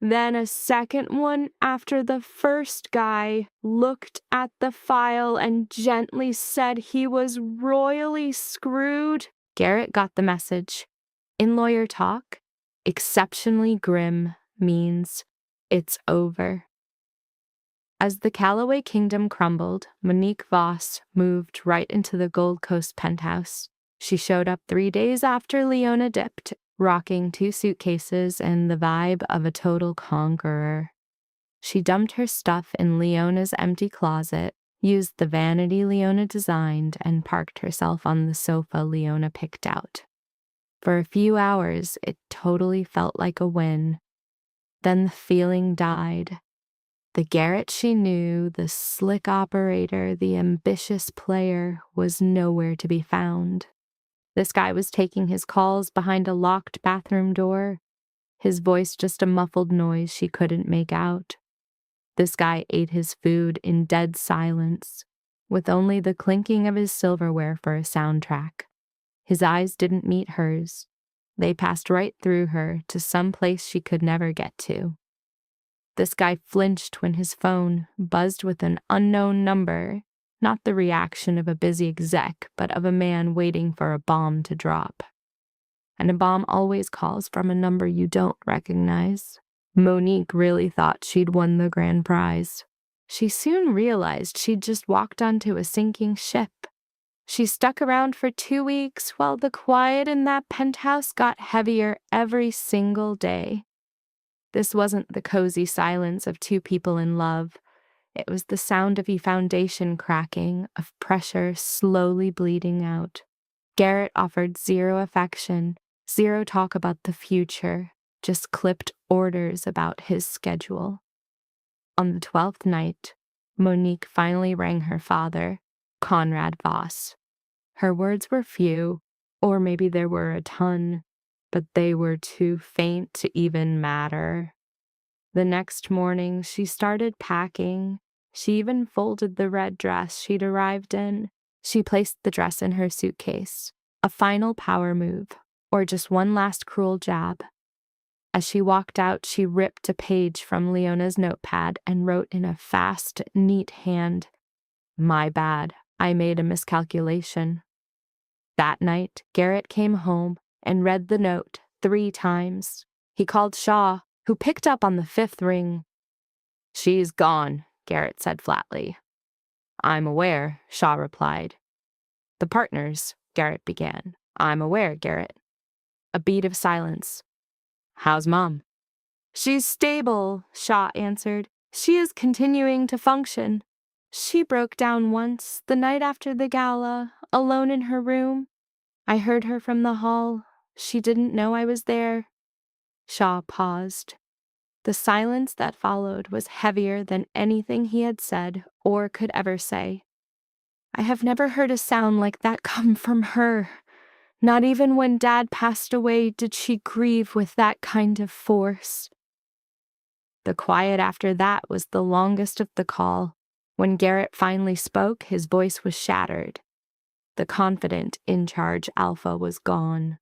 then a second one after the first guy looked at the file and gently said he was royally screwed. Garrett got the message. In lawyer talk, exceptionally grim means it's over. As the Callaway kingdom crumbled, Monique Voss moved right into the Gold Coast penthouse. She showed up 3 days after Leona dipped, rocking 2 suitcases and the vibe of a total conqueror. She dumped her stuff in Leona's empty closet, used the vanity Leona designed, and parked herself on the sofa Leona picked out. For a few hours, it totally felt like a win. Then the feeling died. The Garrett she knew, the slick operator, the ambitious player, was nowhere to be found. This guy was taking his calls behind a locked bathroom door, his voice just a muffled noise she couldn't make out. This guy ate his food in dead silence, with only the clinking of his silverware for a soundtrack. His eyes didn't meet hers. They passed right through her to some place she could never get to. This guy flinched when his phone buzzed with an unknown number, not the reaction of a busy exec, but of a man waiting for a bomb to drop. And a bomb always calls from a number you don't recognize. Monique really thought she'd won the grand prize. She soon realized she'd just walked onto a sinking ship. She stuck around for 2 weeks while the quiet in that penthouse got heavier every single day. This wasn't the cozy silence of 2 people in love. It was the sound of a foundation cracking, of pressure slowly bleeding out. Garrett offered 0 affection, 0 talk about the future, just clipped orders about his schedule. On the 12th night, Monique finally rang her father, Conrad Voss. Her words were few, or maybe there were a ton, but they were too faint to even matter. The next morning, she started packing. She even folded the red dress she'd arrived in. She placed the dress in her suitcase, a final power move, or just one last cruel jab. As she walked out, she ripped a page from Leona's notepad and wrote in a fast, neat hand, "My bad, I made a miscalculation." That night, Garrett came home and read the note 3 times. He called Shaw, who picked up on the 5th ring. "She's gone," Garrett said flatly. "I'm aware," Shaw replied. "The partners," Garrett began. "I'm aware, Garrett." A beat of silence. "How's Mom?" "She's stable," Shaw answered. "She is continuing to function. She broke down once, the night after the gala, alone in her room. I heard her from the hall. She didn't know I was there." Shaw paused. The silence that followed was heavier than anything he had said or could ever say. "I have never heard a sound like that come from her. Not even when Dad passed away did she grieve with that kind of force." The quiet after that was the longest of the call. When Garrett finally spoke, his voice was shattered. The confident, in-charge alpha was gone.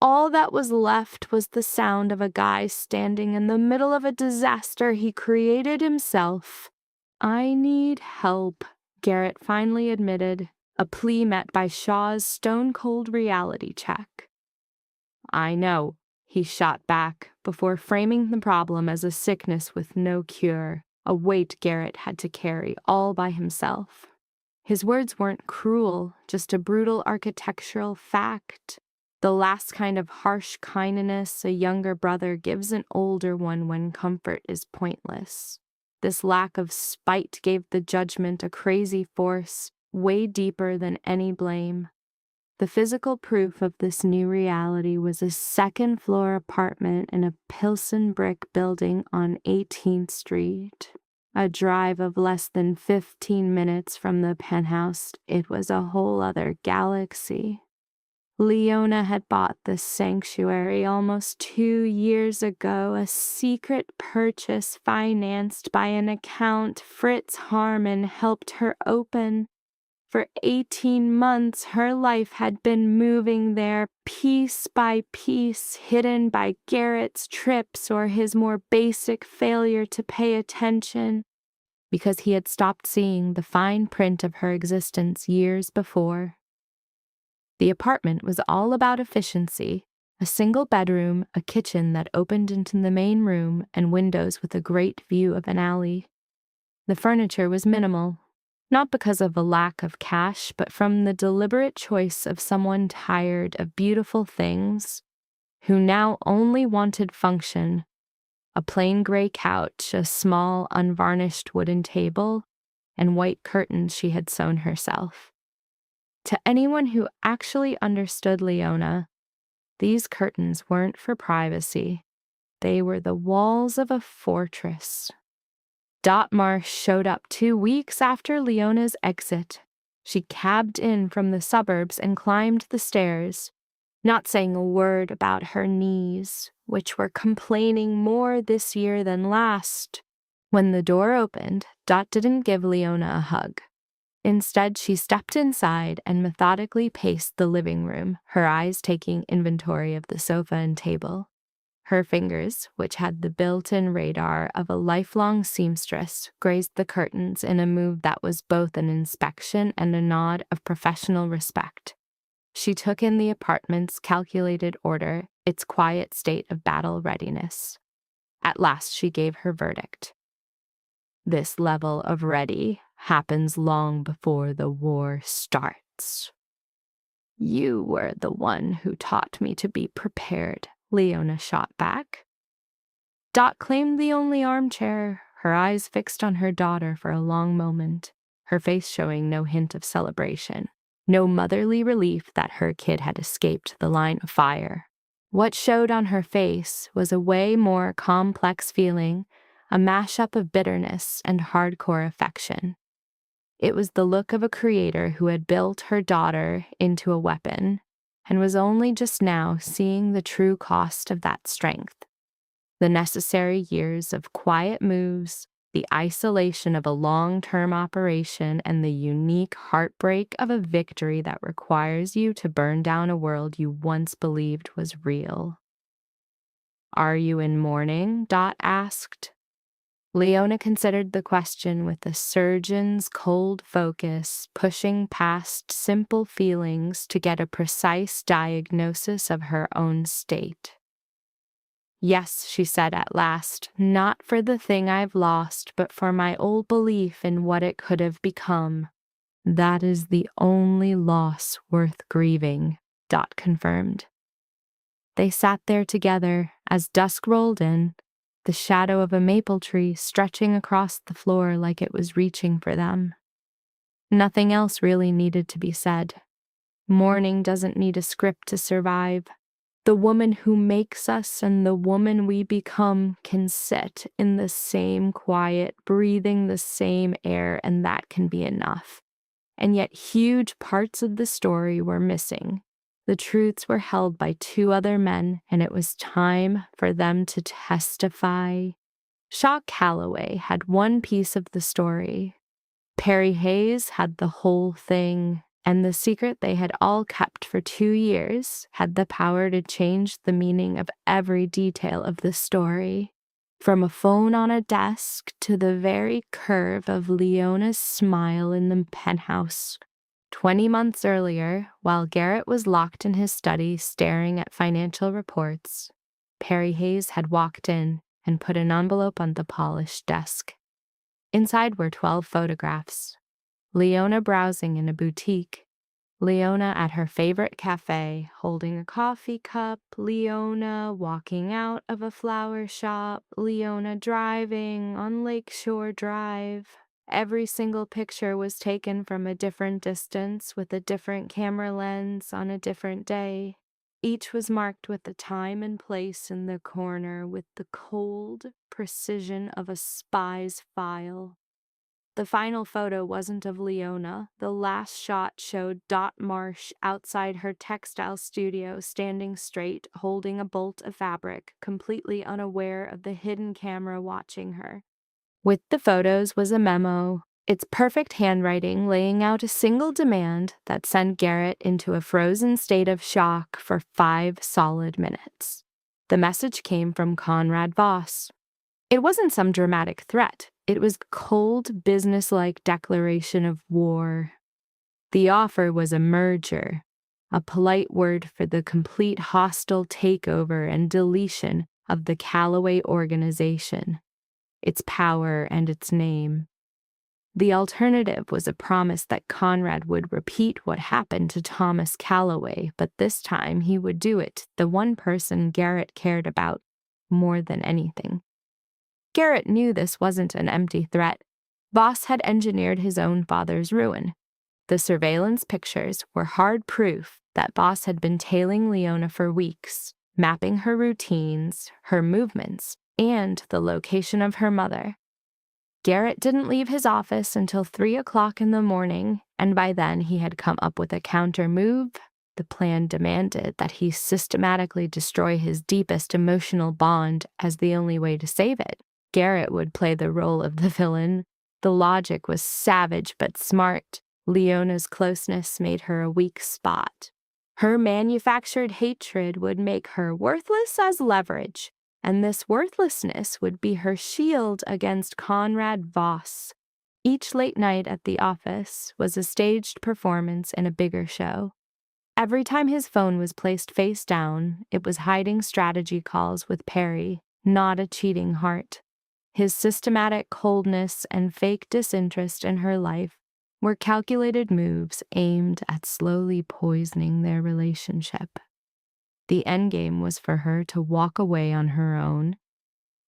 All that was left was the sound of a guy standing in the middle of a disaster he created himself. "I need help," Garrett finally admitted, a plea met by Shaw's stone-cold reality check. "I know," he shot back, before framing the problem as a sickness with no cure. a weight Garrett had to carry all by himself. His words weren't cruel, just a brutal architectural fact. The last kind of harsh kindness a younger brother gives an older one when comfort is pointless. This lack of spite gave the judgment a crazy force, way deeper than any blame. The physical proof of this new reality was a second-floor apartment in a Pilsen brick building on 18th Street. A drive of less than 15 minutes from the penthouse, it was a whole other galaxy. Leona had bought this sanctuary almost 2 years ago, a secret purchase financed by an account Fritz Harmon helped her open. For 18 months, her life had been moving there piece by piece, hidden by Garrett's trips or his more basic failure to pay attention, because he had stopped seeing the fine print of her existence years before. The apartment was all about efficiency, a single bedroom, a kitchen that opened into the main room, and windows with a great view of an alley. The furniture was minimal, not because of a lack of cash, but from the deliberate choice of someone tired of beautiful things, who now only wanted function. A plain gray couch, a small, unvarnished wooden table, and white curtains she had sewn herself. To anyone who actually understood Leona, these curtains weren't for privacy. They were the walls of a fortress. Dot Marsh showed up 2 weeks after Leona's exit. She cabbed in from the suburbs and climbed the stairs, not saying a word about her knees, which were complaining more this year than last. When the door opened, Dot didn't give Leona a hug. Instead, she stepped inside and methodically paced the living room, her eyes taking inventory of the sofa and table. Her fingers, which had the built-in radar of a lifelong seamstress, grazed the curtains in a move that was both an inspection and a nod of professional respect. She took in the apartment's calculated order, its quiet state of battle readiness. At last she gave her verdict. This level of ready happens long before the war starts. You were the one who taught me to be prepared, Leona shot back. Dot claimed the only armchair, her eyes fixed on her daughter for a long moment, her face showing no hint of celebration, no motherly relief that her kid had escaped the line of fire. What showed on her face was a way more complex feeling, a mashup of bitterness and hardcore affection. It was the look of a creator who had built her daughter into a weapon and was only just now seeing the true cost of that strength. The necessary years of quiet moves, the isolation of a long-term operation, and the unique heartbreak of a victory that requires you to burn down a world you once believed was real. "Are you in mourning?" Dot asked. Leona considered the question with a surgeon's cold focus, pushing past simple feelings to get a precise diagnosis of her own state. "Yes," she said at last, "not for the thing I've lost, but for my old belief in what it could have become. That is the only loss worth grieving," Dot confirmed. They sat there together as dusk rolled in, the shadow of a maple tree stretching across the floor like it was reaching for them. Nothing else really needed to be said. Mourning doesn't need a script to survive. The woman who makes us and the woman we become can sit in the same quiet, breathing the same air, and that can be enough. And yet huge parts of the story were missing. The truths were held by 2 other men, and it was time for them to testify. Shaw Calloway had one piece of the story. Perry Hayes had the whole thing, and the secret they had all kept for 2 years had the power to change the meaning of every detail of the story. From a phone on a desk to the very curve of Leona's smile in the penthouse. 20 months earlier, while Garrett was locked in his study staring at financial reports, Perry Hayes had walked in and put an envelope on the polished desk. Inside were 12 photographs. Leona browsing in a boutique. Leona at her favorite cafe, holding a coffee cup. Leona walking out of a flower shop. Leona driving on Lakeshore Drive. Every single picture was taken from a different distance with a different camera lens on a different day. Each was marked with the time and place in the corner with the cold precision of a spy's file. The final photo wasn't of Leona. The last shot showed Dot Marsh outside her textile studio, standing straight, holding a bolt of fabric, completely unaware of the hidden camera watching her. With the photos was a memo, its perfect handwriting laying out a single demand that sent Garrett into a frozen state of shock for 5 solid minutes. The message came from Conrad Voss. It wasn't some dramatic threat. It was cold, businesslike declaration of war. The offer was a merger, a polite word for the complete hostile takeover and deletion of the Callaway organization, its power and its name. The alternative was a promise that Conrad would repeat what happened to Thomas Callaway, but this time he would do it, the one person Garrett cared about more than anything. Garrett knew this wasn't an empty threat. Voss had engineered his own father's ruin. The surveillance pictures were hard proof that Voss had been tailing Leona for weeks, mapping her routines, her movements, and the location of her mother. Garrett didn't leave his office until 3 o'clock in the morning, and by then he had come up with a counter move. The plan demanded that he systematically destroy his deepest emotional bond as the only way to save it. Garrett would play the role of the villain. The logic was savage but smart. Leona's closeness made her a weak spot. Her manufactured hatred would make her worthless as leverage, and this worthlessness would be her shield against Conrad Voss. Each late night at the office was a staged performance in a bigger show. Every time his phone was placed face down, it was hiding strategy calls with Perry, not a cheating heart. His systematic coldness and fake disinterest in her life were calculated moves aimed at slowly poisoning their relationship. The endgame was for her to walk away on her own,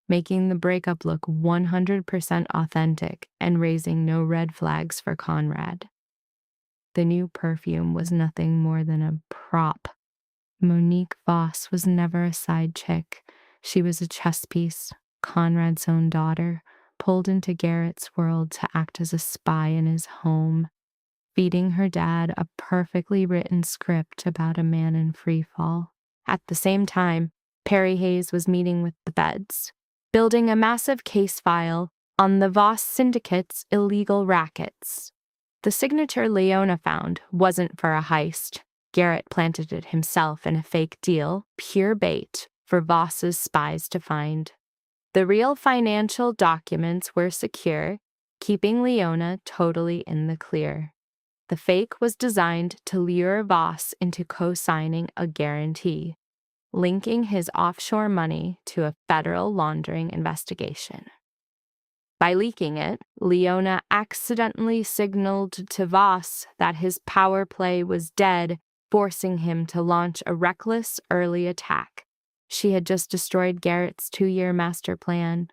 making the breakup look 100% authentic and raising no red flags for Conrad. The new perfume was nothing more than a prop. Monique Voss was never a side chick. She was a chess piece, Conrad's own daughter, pulled into Garrett's world to act as a spy in his home, feeding her dad a perfectly written script about a man in freefall. At the same time, Perry Hayes was meeting with the feds, building a massive case file on the Voss syndicate's illegal rackets. The signature Leona found wasn't for a heist. Garrett planted it himself in a fake deal, pure bait for Voss's spies to find. The real financial documents were secure, keeping Leona totally in the clear. The fake was designed to lure Voss into co-signing a guarantee, linking his offshore money to a federal laundering investigation. By leaking it, Leona accidentally signaled to Voss that his power play was dead, forcing him to launch a reckless early attack. She had just destroyed Garrett's 2-year master plan,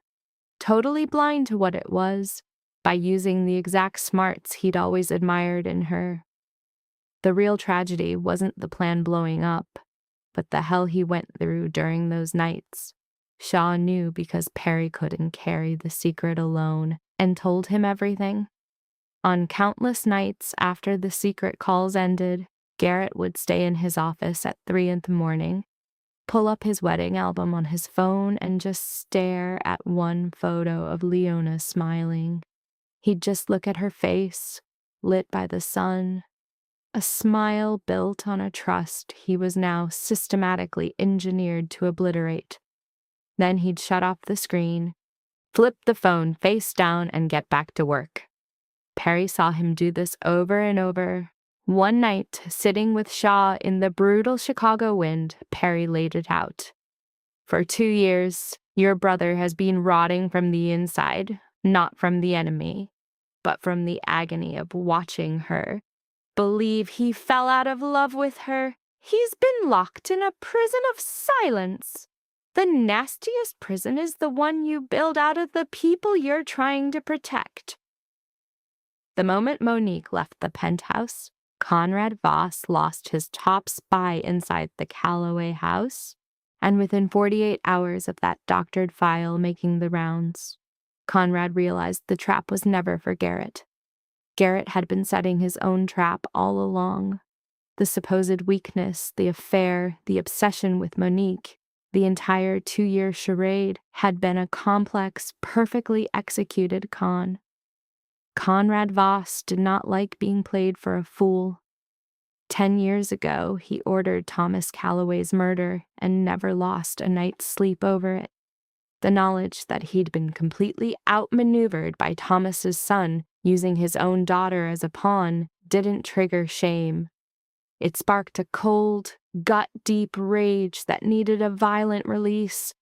totally blind to what it was, by using the exact smarts he'd always admired in her. The real tragedy wasn't the plan blowing up, but the hell he went through during those nights. Shaw knew because Perry couldn't carry the secret alone and told him everything. On countless nights after the secret calls ended, Garrett would stay in his office at 3 in the morning, pull up his wedding album on his phone and just stare at one photo of Leona smiling. He'd just look at her face, lit by the sun, a smile built on a trust he was now systematically engineered to obliterate. Then he'd shut off the screen, flip the phone face down, and get back to work. Perry saw him do this over and over. One night, sitting with Shaw in the brutal Chicago wind, Perry laid it out. "For 2 years, your brother has been rotting from the inside, not from the enemy, but from the agony of watching her. Believe he fell out of love with her. He's been locked in a prison of silence. The nastiest prison is the one you build out of the people you're trying to protect. The moment Monique left the penthouse, Conrad Voss lost his top spy inside the Calloway house, and within 48 hours of that doctored file making the rounds, Conrad realized the trap was never for Garrett. Garrett had been setting his own trap all along. The supposed weakness, the affair, the obsession with Monique, the entire 2-year charade had been a complex, perfectly executed con. Conrad Voss did not like being played for a fool. 10 years ago, he ordered Thomas Calloway's murder and never lost a night's sleep over it. The knowledge that he'd been completely outmaneuvered by Thomas's son, using his own daughter as a pawn, didn't trigger shame. It sparked a cold, gut-deep rage that needed a violent release.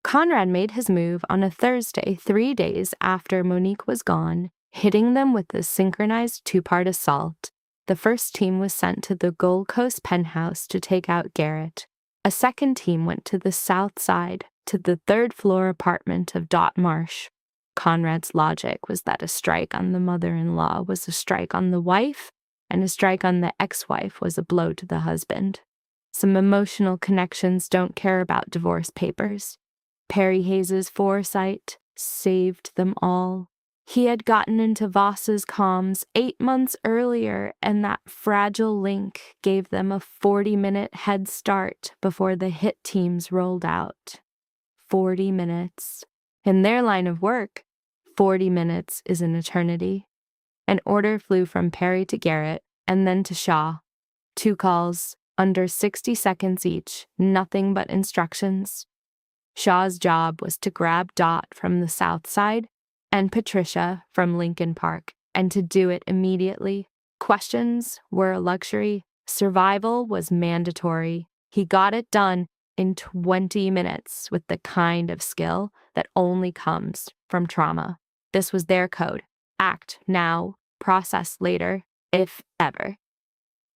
Conrad made his move on a Thursday 3 days after Monique was gone, hitting them with a synchronized 2-part assault. The first team was sent to the Gold Coast penthouse to take out Garrett. A second team went to the south side, to the 3rd-floor apartment of Dot Marsh. Conrad's logic was that a strike on the mother-in-law was a strike on the wife, and a strike on the ex-wife was a blow to the husband. Some emotional connections don't care about divorce papers. Perry Hayes's foresight saved them all. He had gotten into Voss's comms 8 months earlier, and that fragile link gave them a 40-minute head start before the hit teams rolled out. 40 minutes. In their line of work, 40 minutes is an eternity. An order flew from Perry to Garrett, and then to Shaw. 2 calls, under 60 seconds each, nothing but instructions. Shaw's job was to grab Dot from the south side and Patricia from Lincoln Park, and to do it immediately. Questions were a luxury. Survival was mandatory. He got it done in 20 minutes with the kind of skill that only comes from trauma. This was their code. Act now, process later, if ever.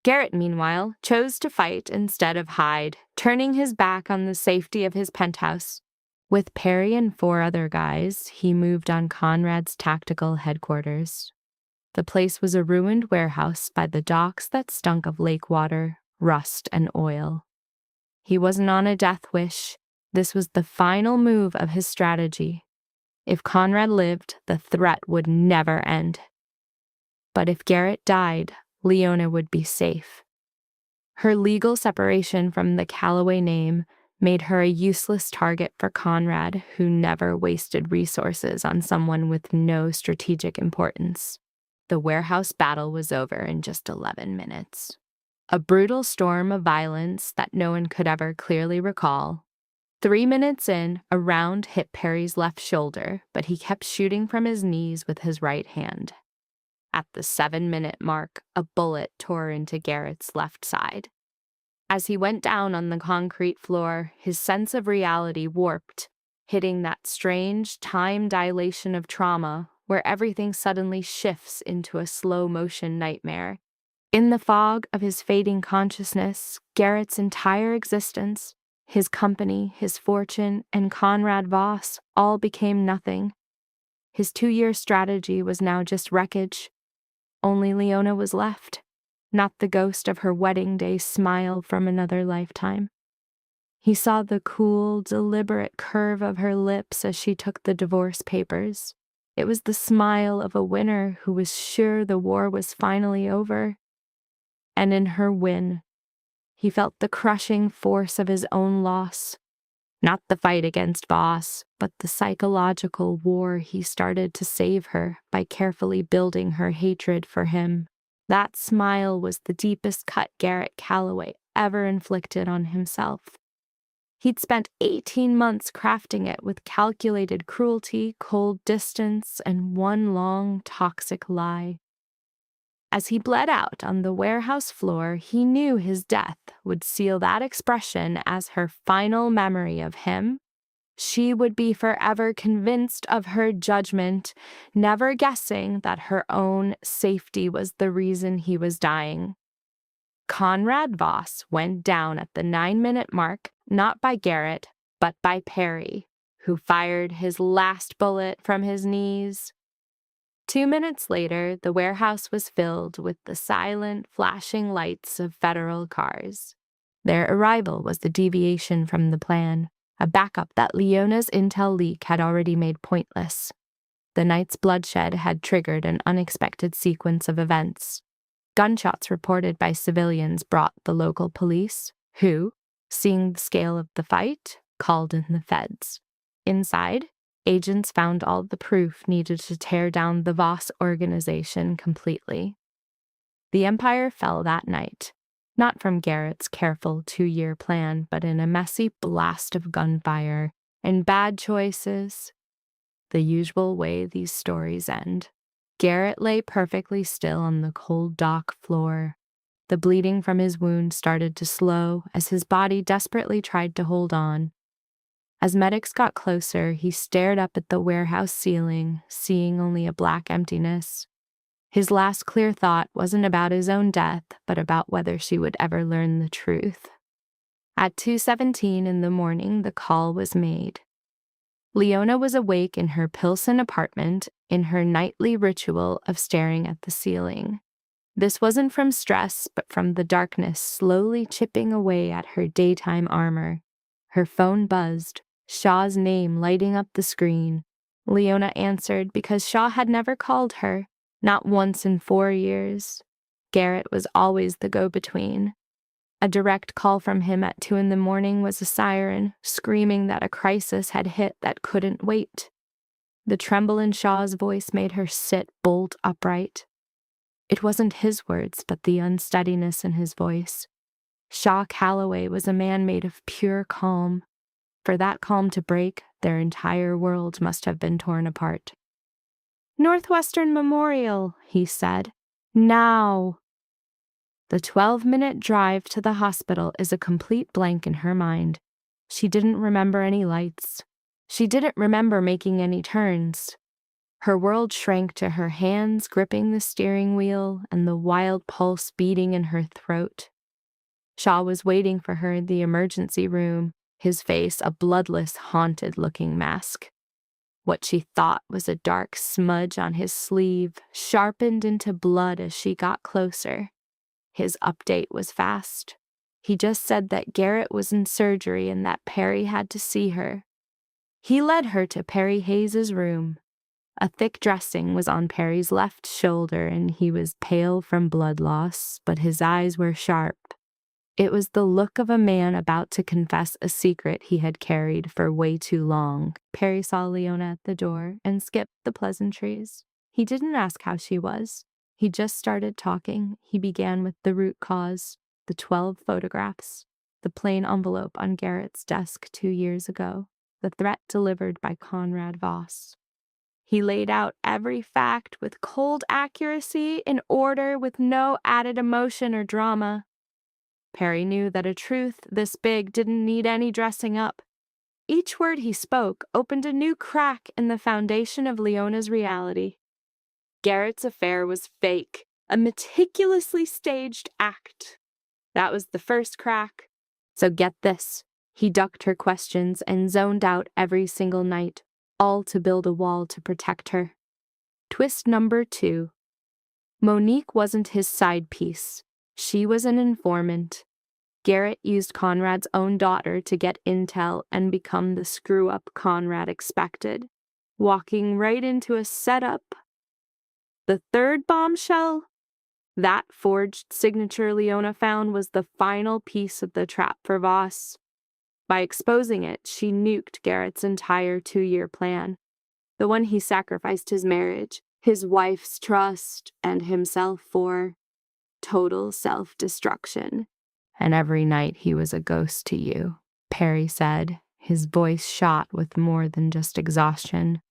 Garrett, meanwhile, chose to fight instead of hide, turning his back on the safety of his penthouse. With Perry and 4 other guys, he moved on Conrad's tactical headquarters. The place was a ruined warehouse by the docks that stunk of lake water, rust, and oil. He wasn't on a death wish. This was the final move of his strategy. If Conrad lived, the threat would never end. But if Garrett died, Leona would be safe. Her legal separation from the Calloway name made her a useless target for Conrad, who never wasted resources on someone with no strategic importance. The warehouse battle was over in just 11 minutes. A brutal storm of violence that no one could ever clearly recall. 3 minutes in, a round hit Perry's left shoulder, but he kept shooting from his knees with his right hand. At the 7-minute mark, a bullet tore into Garrett's left side. As he went down on the concrete floor, his sense of reality warped, hitting that strange time dilation of trauma where everything suddenly shifts into a slow-motion nightmare. In the fog of his fading consciousness, Garrett's entire existence, his company, his fortune, and Conrad Voss all became nothing. His 2-year strategy was now just wreckage. Only Leona was left, not the ghost of her wedding day smile from another lifetime. He saw the cool, deliberate curve of her lips as she took the divorce papers. It was the smile of a winner who was sure the war was finally over. And in her win, he felt the crushing force of his own loss. Not the fight against Voss, but the psychological war he started to save her by carefully building her hatred for him. That smile was the deepest cut Garrett Calloway ever inflicted on himself. He'd spent 18 months crafting it with calculated cruelty, cold distance, and one long, toxic lie. As he bled out on the warehouse floor, he knew his death would seal that expression as her final memory of him She would be forever convinced of her judgment, never guessing that her own safety was the reason he was dying. Conrad Voss went down at the 9-minute mark, not by Garrett, but by Perry, who fired his last bullet from his knees. 2 minutes later, the warehouse was filled with the silent, flashing lights of federal cars. Their arrival was the deviation from the plan, a backup that Leona's intel leak had already made pointless. The night's bloodshed had triggered an unexpected sequence of events. Gunshots reported by civilians brought the local police, who, seeing the scale of the fight, called in the feds. Inside, agents found all the proof needed to tear down the Voss organization completely. The empire fell that night, not from Garrett's careful 2-year plan, but in a messy blast of gunfire and bad choices. The usual way these stories end. Garrett lay perfectly still on the cold dock floor. The bleeding from his wound started to slow as his body desperately tried to hold on. As medics got closer, he stared up at the warehouse ceiling, seeing only a black emptiness. His last clear thought wasn't about his own death, but about whether she would ever learn the truth. At 2:17 in the morning, the call was made. Leona was awake in her Pilsen apartment in her nightly ritual of staring at the ceiling. This wasn't from stress, but from the darkness slowly chipping away at her daytime armor. Her phone buzzed, Shaw's name lighting up the screen. Leona answered because Shaw had never called her, not once in 4 years. Garrett was always the go-between. A direct call from him at 2 in the morning was a siren, screaming that a crisis had hit that couldn't wait. The tremble in Shaw's voice made her sit bolt upright. It wasn't his words, but the unsteadiness in his voice. Shaw Calloway was a man made of pure calm. For that calm to break, their entire world must have been torn apart. "Northwestern Memorial," he said. "Now." The 12-minute drive to the hospital is a complete blank in her mind. She didn't remember any lights. She didn't remember making any turns. Her world shrank to her hands gripping the steering wheel and the wild pulse beating in her throat. Shaw was waiting for her in the emergency room, his face a bloodless, haunted-looking mask. What she thought was a dark smudge on his sleeve sharpened into blood as she got closer. His update was fast. He just said that Garrett was in surgery and that Perry had to see her. He led her to Perry Hayes's room. A thick dressing was on Perry's left shoulder and he was pale from blood loss, but his eyes were sharp. It was the look of a man about to confess a secret he had carried for way too long. Perry saw Leona at the door and skipped the pleasantries. He didn't ask how she was. He just started talking. He began with the root cause, the 12 photographs, the plain envelope on Garrett's desk 2 years ago, the threat delivered by Conrad Voss. He laid out every fact with cold accuracy, in order, with no added emotion or drama. Perry knew that a truth this big didn't need any dressing up. Each word he spoke opened a new crack in the foundation of Leona's reality. Garrett's affair was fake, a meticulously staged act. That was the first crack. So get this. He ducked her questions and zoned out every single night, all to build a wall to protect her. Twist number 2. Monique wasn't his side piece. She was an informant. Garrett used Conrad's own daughter to get intel and become the screw-up Conrad expected, walking right into a setup. The third bombshell? That forged signature Leona found was the final piece of the trap for Voss. By exposing it, she nuked Garrett's entire 2-year plan, the one he sacrificed his marriage, his wife's trust, and himself for. Total self-destruction. "And every night he was a ghost to you," Perry said, his voice shot with more than just exhaustion.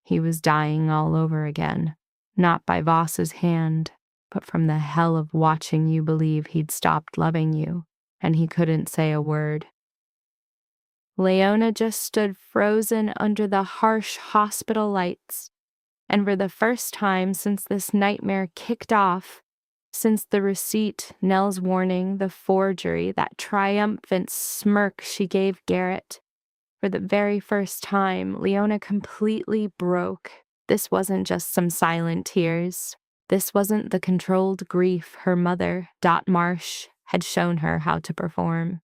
He was dying all over again, not by Voss's hand, but from the hell of watching you believe he'd stopped loving you, and he couldn't say a word. Leona just stood frozen under the harsh hospital lights, and for the first time since this nightmare kicked off, since the receipt, Nell's warning, the forgery, that triumphant smirk she gave Garrett, for the very first time, Leona completely broke. This wasn't just some silent tears. This wasn't the controlled grief her mother, Dot Marsh, had shown her how to perform.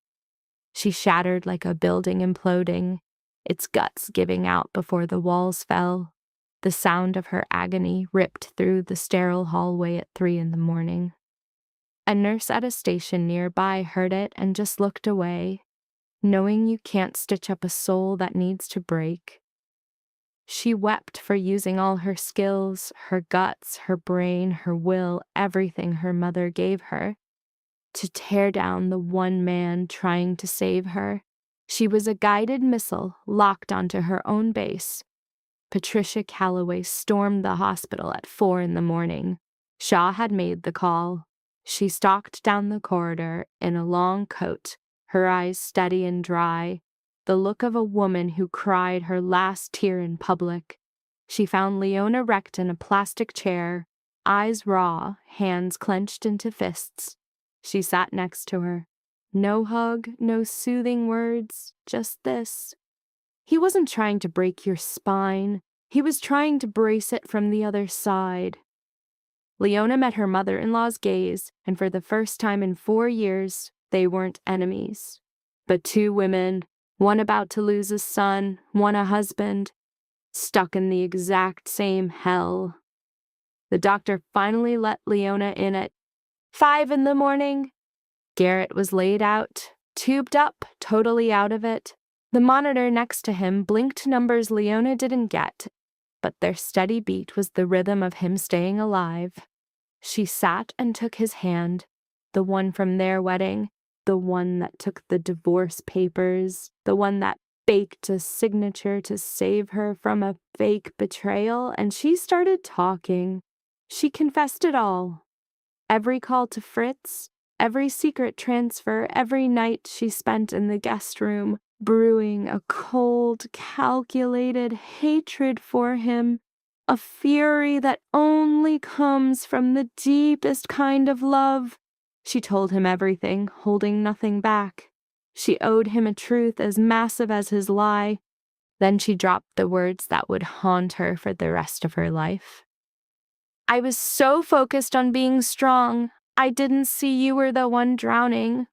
She shattered like a building imploding, its guts giving out before the walls fell. The sound of her agony ripped through the sterile hallway at 3 a.m. A nurse at a station nearby heard it and just looked away, knowing you can't stitch up a soul that needs to break. She wept for using all her skills, her guts, her brain, her will, everything her mother gave her, to tear down the one man trying to save her. She was a guided missile locked onto her own base. Patricia Calloway stormed the hospital at 4 a.m. Shaw had made the call. She stalked down the corridor in a long coat, her eyes steady and dry, the look of a woman who cried her last tear in public. She found Leona wrecked in a plastic chair, eyes raw, hands clenched into fists. She sat next to her. No hug, no soothing words, just this. He wasn't trying to break your spine. He was trying to brace it from the other side. Leona met her mother-in-law's gaze, and for the first time in 4 years, they weren't enemies. But two women, one about to lose a son, one a husband, stuck in the exact same hell. The doctor finally let Leona in at 5 a.m. Garrett was laid out, tubed up, totally out of it. The monitor next to him blinked numbers Leona didn't get, but their steady beat was the rhythm of him staying alive. She sat and took his hand, the one from their wedding, the one that took the divorce papers, the one that faked a signature to save her from a fake betrayal, and she started talking. She confessed it all. Every call to Fritz, every secret transfer, every night she spent in the guest room, brewing a cold, calculated hatred for him, a fury that only comes from the deepest kind of love. She told him everything, holding nothing back. She owed him a truth as massive as his lie. Then she dropped the words that would haunt her for the rest of her life. I was so focused on being strong, I didn't see you were the one drowning.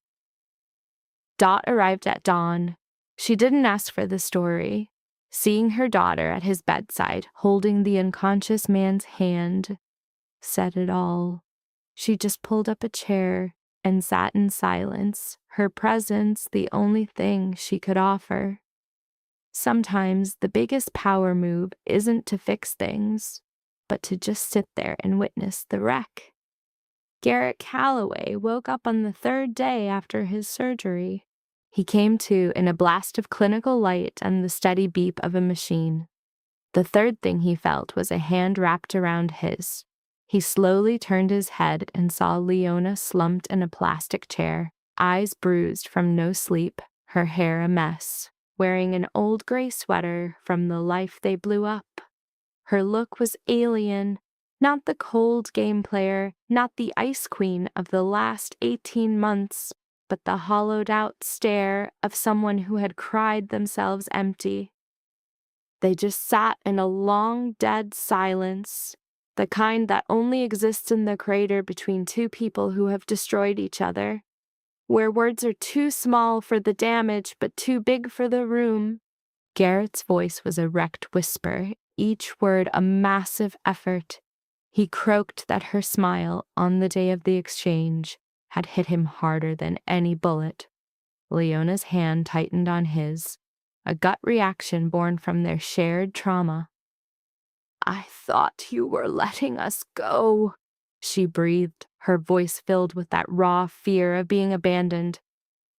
Dot arrived at dawn. She didn't ask for the story. Seeing her daughter at his bedside, holding the unconscious man's hand, said it all. She just pulled up a chair and sat in silence, her presence the only thing she could offer. Sometimes the biggest power move isn't to fix things, but to just sit there and witness the wreck. Garrett Calloway woke up on the 3rd day after his surgery. He came to in a blast of clinical light and the steady beep of a machine. The third thing he felt was a hand wrapped around his. He slowly turned his head and saw Leona slumped in a plastic chair, eyes bruised from no sleep, her hair a mess, wearing an old gray sweater from the life they blew up. Her look was alien, not the cold game player, not the ice queen of the last 18 months, but the hollowed-out stare of someone who had cried themselves empty. They just sat in a long, dead silence, the kind that only exists in the crater between two people who have destroyed each other, where words are too small for the damage but too big for the room. Garrett's voice was a wrecked whisper, each word a massive effort. He croaked that her smile, on the day of the exchange, had hit him harder than any bullet. Leona's hand tightened on his, a gut reaction born from their shared trauma. I thought you were letting us go, she breathed, her voice filled with that raw fear of being abandoned.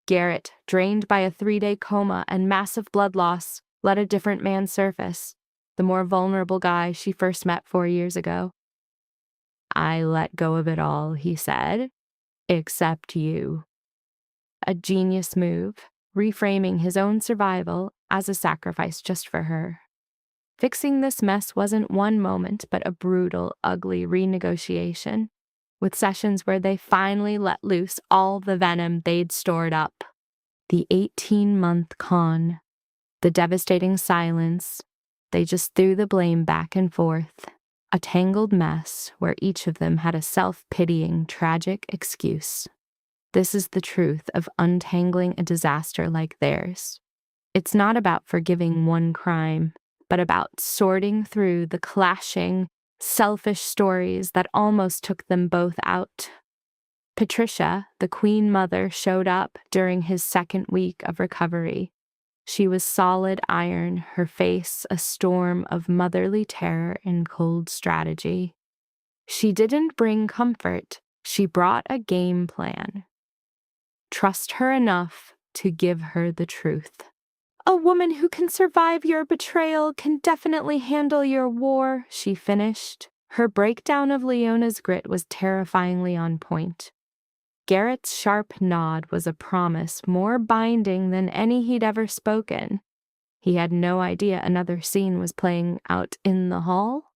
Garrett, drained by a 3-day coma and massive blood loss, let a different man surface, the more vulnerable guy she first met 4 years ago. I let go of it all, he said, except you. A genius move, reframing his own survival as a sacrifice just for her. Fixing this mess wasn't one moment, but a brutal, ugly renegotiation, with sessions where they finally let loose all the venom they'd stored up. The 18-month con, the devastating silence, they just threw the blame back and forth, a tangled mess where each of them had a self-pitying, tragic excuse. This is the truth of untangling a disaster like theirs. It's not about forgiving one crime, but about sorting through the clashing, selfish stories that almost took them both out. Patricia, the Queen Mother, showed up during his second week of recovery. She was solid iron, her face a storm of motherly terror and cold strategy. She didn't bring comfort, she brought a game plan. Trust her enough to give her the truth. A woman who can survive your betrayal can definitely handle your war, she finished. Her breakdown of Leona's grit was terrifyingly on point. Garrett's sharp nod was a promise more binding than any he'd ever spoken. He had no idea another scene was playing out in the hall.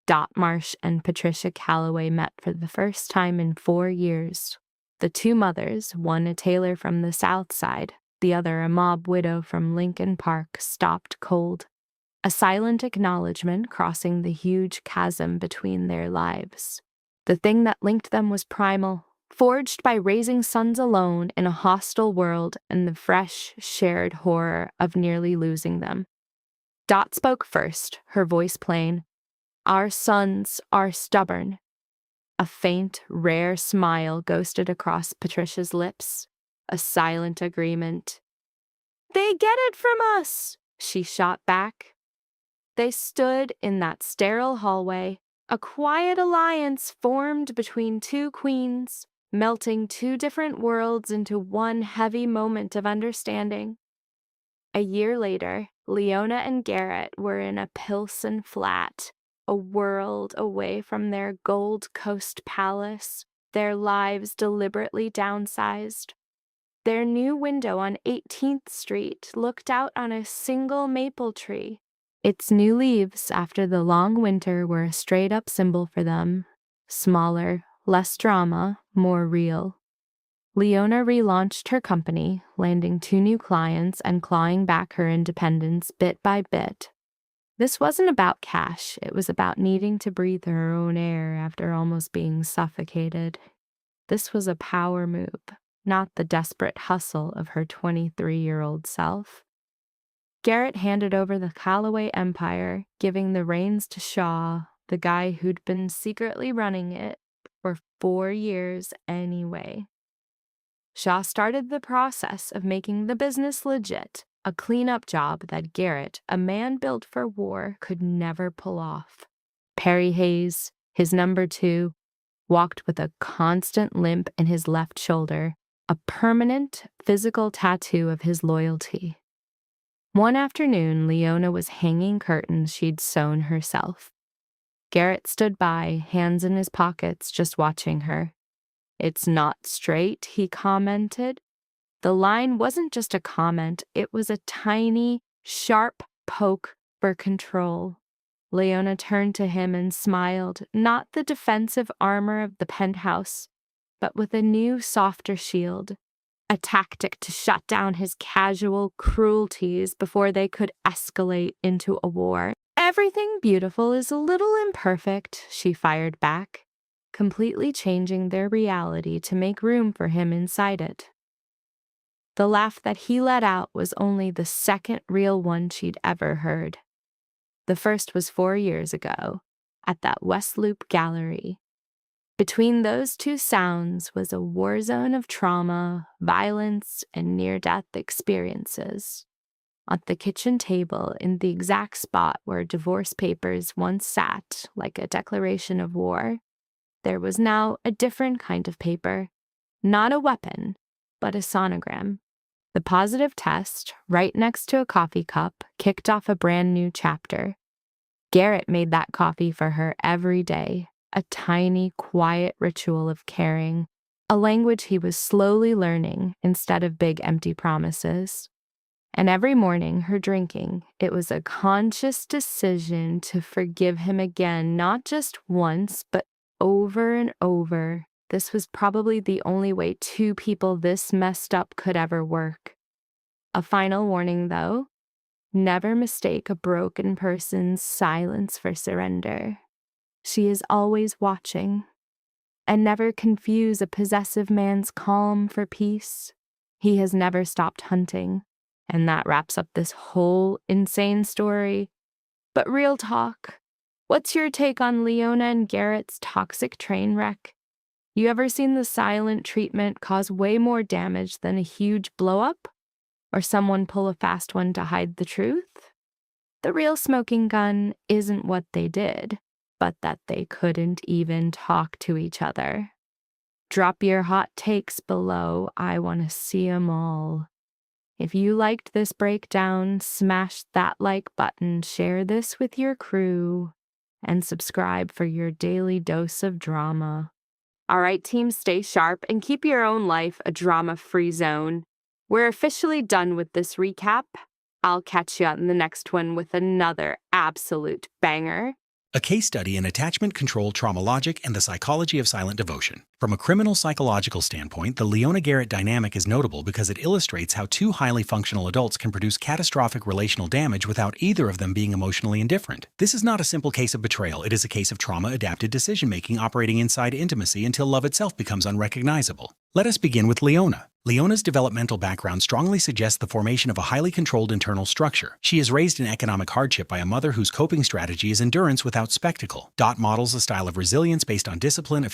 Dot Marsh and Patricia Calloway met for the first time in 4 years. The two mothers, one a tailor from the South Side, the other a mob widow from Lincoln Park, stopped cold, a silent acknowledgement crossing the huge chasm between their lives. The thing that linked them was primal, forged by raising sons alone in a hostile world and the fresh, shared horror of nearly losing them. Dot spoke first, her voice plain. Our sons are stubborn. A faint, rare smile ghosted across Patricia's lips, a silent agreement. They get it from us, she shot back. They stood in that sterile hallway, a quiet alliance formed between two queens, melting two different worlds into one heavy moment of understanding. A year later, Leona and Garrett were in a Pilsen flat, a world away from their Gold Coast palace, their lives deliberately downsized. Their new window on 18th Street looked out on a single maple tree. Its new leaves after the long winter were a straight-up symbol for them. Smaller, less drama, more real. Leona relaunched her company, landing 2 new clients and clawing back her independence bit by bit. This wasn't about cash, it was about needing to breathe her own air after almost being suffocated. This was a power move, not the desperate hustle of her 23-year-old self. Garrett handed over the Calloway empire, giving the reins to Shaw, the guy who'd been secretly running it for 4 years anyway. Shaw started the process of making the business legit, a cleanup job that Garrett, a man built for war, could never pull off. Perry Hayes, his number 2, walked with a constant limp in his left shoulder, a permanent physical tattoo of his loyalty. One afternoon, Leona was hanging curtains she'd sewn herself. Garrett stood by, hands in his pockets, just watching her. It's not straight, he commented. The line wasn't just a comment, it was a tiny, sharp poke for control. Leona turned to him and smiled, not the defensive armor of the penthouse, but with a new, softer shield, a tactic to shut down his casual cruelties before they could escalate into a war. Everything beautiful is a little imperfect, she fired back, completely changing their reality to make room for him inside it. The laugh that he let out was only the second real one she'd ever heard. The first was 4 years ago, at that West Loop gallery. Between those two sounds was a war zone of trauma, violence, and near-death experiences. On the kitchen table, in the exact spot where divorce papers once sat like a declaration of war, there was now a different kind of paper, not a weapon, but a sonogram. The positive test, right next to a coffee cup, kicked off a brand new chapter. Garrett made that coffee for her every day, a tiny, quiet ritual of caring, a language he was slowly learning instead of big empty promises. And every morning, her drinking, it was a conscious decision to forgive him again, not just once, but over and over. This was probably the only way two people this messed up could ever work. A final warning, though: never mistake a broken person's silence for surrender. She is always watching. And never confuse a possessive man's calm for peace. He has never stopped hunting. And that wraps up this whole insane story. But real talk, what's your take on Leona and Garrett's toxic train wreck? You ever seen the silent treatment cause way more damage than a huge blow-up? Or someone pull a fast one to hide the truth? The real smoking gun isn't what they did, but that they couldn't even talk to each other. Drop your hot takes below. I want to see 'em all. If you liked this breakdown, smash that like button, share this with your crew, and subscribe for your daily dose of drama. All right, team, stay sharp and keep your own life a drama-free zone. We're officially done with this recap. I'll catch you on the next one with another absolute banger. A case study in attachment control, trauma logic, and the psychology of silent devotion. From a criminal psychological standpoint, the Leona-Garrett dynamic is notable because it illustrates how two highly functional adults can produce catastrophic relational damage without either of them being emotionally indifferent. This is not a simple case of betrayal. It is a case of trauma-adapted decision-making operating inside intimacy until love itself becomes unrecognizable. Let us begin with Leona. Leona's developmental background strongly suggests the formation of a highly controlled internal structure. She is raised in economic hardship by a mother whose coping strategy is endurance without spectacle. Dot models a style of resilience based on discipline,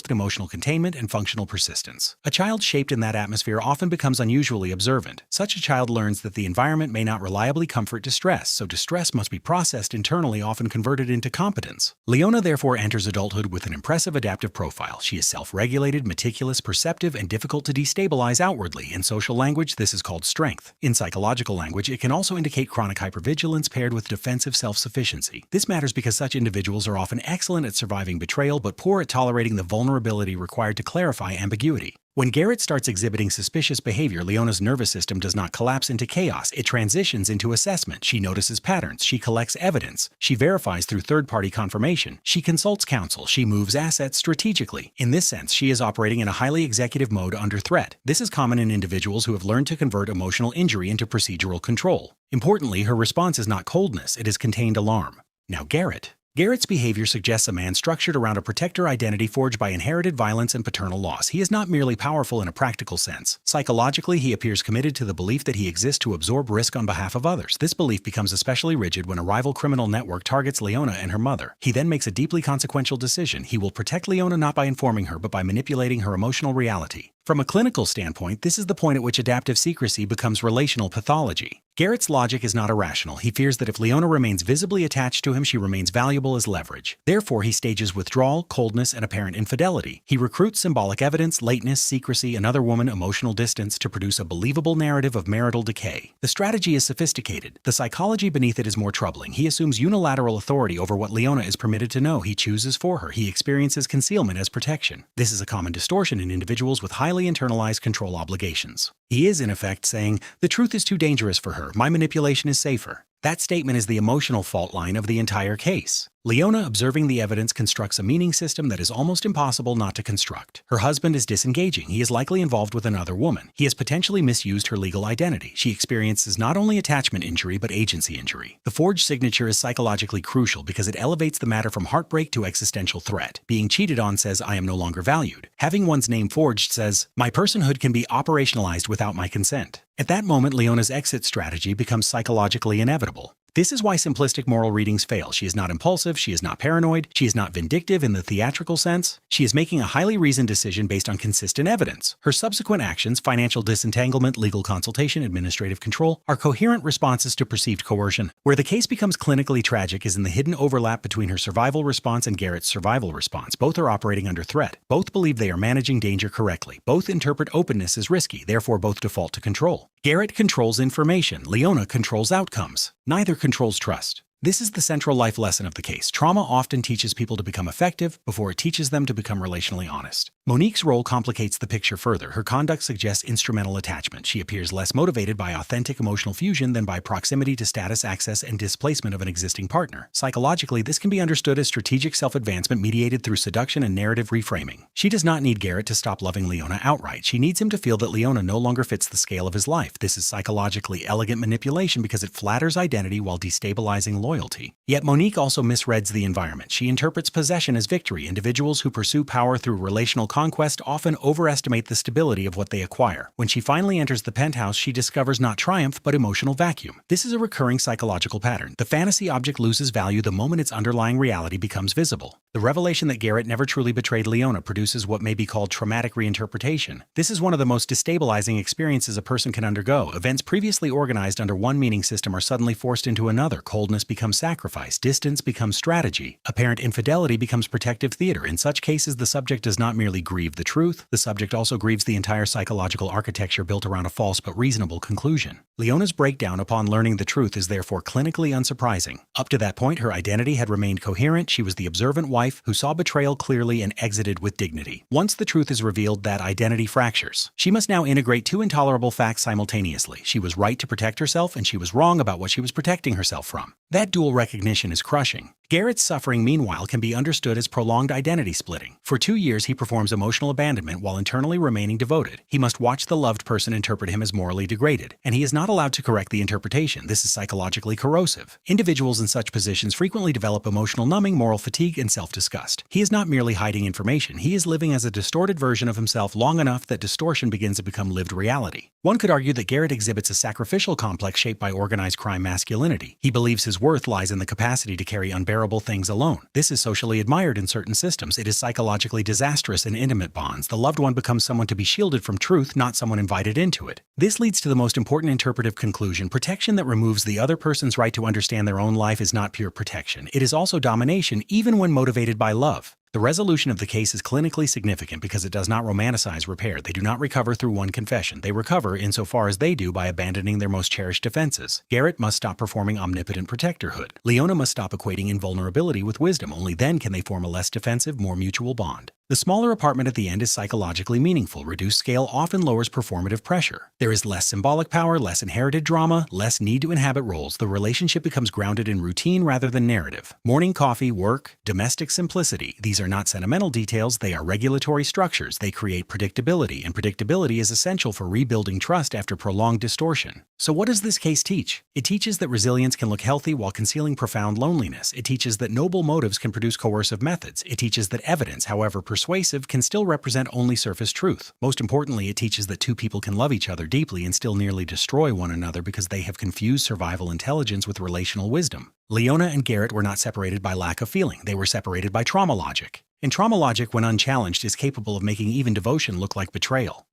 emotional containment, and functional persistence. A child shaped in that atmosphere often becomes unusually observant. Such a child learns that the environment may not reliably comfort distress, so distress must be processed internally, often converted into competence. Leona therefore enters adulthood with an impressive adaptive profile. She is self-regulated, meticulous, perceptive, and difficult to destabilize outwardly. In social language, this is called strength. In psychological language, it can also indicate chronic hypervigilance paired with defensive self-sufficiency. This matters because such individuals are often excellent at surviving betrayal, but poor at tolerating the vulnerability required to clarify ambiguity. When Garrett starts exhibiting suspicious behavior, Leona's nervous system does not collapse into chaos. It transitions into assessment. She notices patterns. She collects evidence. She verifies through third-party confirmation. She consults counsel. She moves assets strategically. In this sense, she is operating in a highly executive mode under threat. This is common in individuals who have learned to convert emotional injury into procedural control. Importantly, her response is not coldness. It is contained alarm. Now, Garrett's behavior suggests a man structured around a protector identity forged by inherited violence and paternal loss. He is not merely powerful in a practical sense. Psychologically, he appears committed to the belief that he exists to absorb risk on behalf of others. This belief becomes especially rigid when a rival criminal network targets Leona and her mother. He then makes a deeply consequential decision. He will protect Leona not by informing her, but by manipulating her emotional reality. From a clinical standpoint, this is the point at which adaptive secrecy becomes relational pathology. Garrett's logic is not irrational. He fears that if Leona remains visibly attached to him, she remains valuable as leverage. Therefore, he stages withdrawal, coldness, and apparent infidelity. He recruits symbolic evidence, lateness, secrecy, another woman, emotional distance to produce a believable narrative of marital decay. The strategy is sophisticated. The psychology beneath it is more troubling. He assumes unilateral authority over what Leona is permitted to know. He chooses for her. He experiences concealment as protection. This is a common distortion in individuals with highly internalized control obligations. He is, in effect, saying, "The truth is too dangerous for her. My manipulation is safer." That statement is the emotional fault line of the entire case. Leona, observing the evidence, constructs a meaning system that is almost impossible not to construct. Her husband is disengaging. He is likely involved with another woman. He has potentially misused her legal identity. She experiences not only attachment injury, but agency injury. The forged signature is psychologically crucial because it elevates the matter from heartbreak to existential threat. Being cheated on says, "I am no longer valued." Having one's name forged says, "My personhood can be operationalized without my consent." At that moment, Leona's exit strategy becomes psychologically inevitable. This is why simplistic moral readings fail. She is not impulsive, she is not paranoid, she is not vindictive in the theatrical sense. She is making a highly reasoned decision based on consistent evidence. Her subsequent actions, financial disentanglement, legal consultation, administrative control, are coherent responses to perceived coercion. Where the case becomes clinically tragic is in the hidden overlap between her survival response and Garrett's survival response. Both are operating under threat. Both believe they are managing danger correctly. Both interpret openness as risky, therefore both default to control. Garrett controls information. Leona controls outcomes. Neither controls trust. This is the central life lesson of the case. Trauma often teaches people to become effective before it teaches them to become relationally honest. Monique's role complicates the picture further. Her conduct suggests instrumental attachment. She appears less motivated by authentic emotional fusion than by proximity to status, access, and displacement of an existing partner. Psychologically, this can be understood as strategic self-advancement mediated through seduction and narrative reframing. She does not need Garrett to stop loving Leona outright. She needs him to feel that Leona no longer fits the scale of his life. This is psychologically elegant manipulation because it flatters identity while destabilizing loyalty. Yet Monique also misreads the environment. She interprets possession as victory. Individuals who pursue power through relational conquest often overestimate the stability of what they acquire. When she finally enters the penthouse, she discovers not triumph, but emotional vacuum. This is a recurring psychological pattern. The fantasy object loses value the moment its underlying reality becomes visible. The revelation that Garrett never truly betrayed Leona produces what may be called traumatic reinterpretation. This is one of the most destabilizing experiences a person can undergo. Events previously organized under one meaning system are suddenly forced into another. Coldness becomes sacrifice. Distance becomes strategy. Apparent infidelity becomes protective theater. In such cases, the subject does not merely grieve the truth, the subject also grieves the entire psychological architecture built around a false but reasonable conclusion. Leona's breakdown upon learning the truth is therefore clinically unsurprising. Up to that point, her identity had remained coherent. She was the observant wife who saw betrayal clearly and exited with dignity. Once the truth is revealed, that identity fractures. She must now integrate two intolerable facts simultaneously. She was right to protect herself, and she was wrong about what she was protecting herself from. That dual recognition is crushing. Garrett's suffering, meanwhile, can be understood as prolonged identity splitting. For 2 years, he performs emotional abandonment while internally remaining devoted. He must watch the loved person interpret him as morally degraded, and he is not allowed to correct the interpretation. This is psychologically corrosive. Individuals in such positions frequently develop emotional numbing, moral fatigue, and self-disgust. He is not merely hiding information. He is living as a distorted version of himself long enough that distortion begins to become lived reality. One could argue that Garrett exhibits a sacrificial complex shaped by organized crime masculinity. He believes his worth lies in the capacity to carry unbearable things alone. This is socially admired in certain systems. It is psychologically disastrous in intimate bonds. The loved one becomes someone to be shielded from truth, not someone invited into it. This leads to the most important interpretive conclusion. Protection that removes the other person's right to understand their own life is not pure protection. It is also domination, even when motivated by love. The resolution of the case is clinically significant because it does not romanticize repair. They do not recover through one confession. They recover insofar as they do by abandoning their most cherished defenses. Garrett must stop performing omnipotent protectorhood. Leona must stop equating invulnerability with wisdom. Only then can they form a less defensive, more mutual bond. The smaller apartment at the end is psychologically meaningful. Reduced scale often lowers performative pressure. There is less symbolic power, less inherited drama, less need to inhabit roles. The relationship becomes grounded in routine rather than narrative. Morning coffee, work, domestic simplicity. These are not sentimental details, they are regulatory structures. They create predictability, and predictability is essential for rebuilding trust after prolonged distortion. So what does this case teach? It teaches that resilience can look healthy while concealing profound loneliness. It teaches that noble motives can produce coercive methods. It teaches that evidence, however persuasive, can still represent only surface truth. Most importantly, it teaches that two people can love each other deeply and still nearly destroy one another because they have confused survival intelligence with relational wisdom. Leona and Garrett were not separated by lack of feeling. They were separated by trauma logic. And trauma logic, when unchallenged, is capable of making even devotion look like betrayal.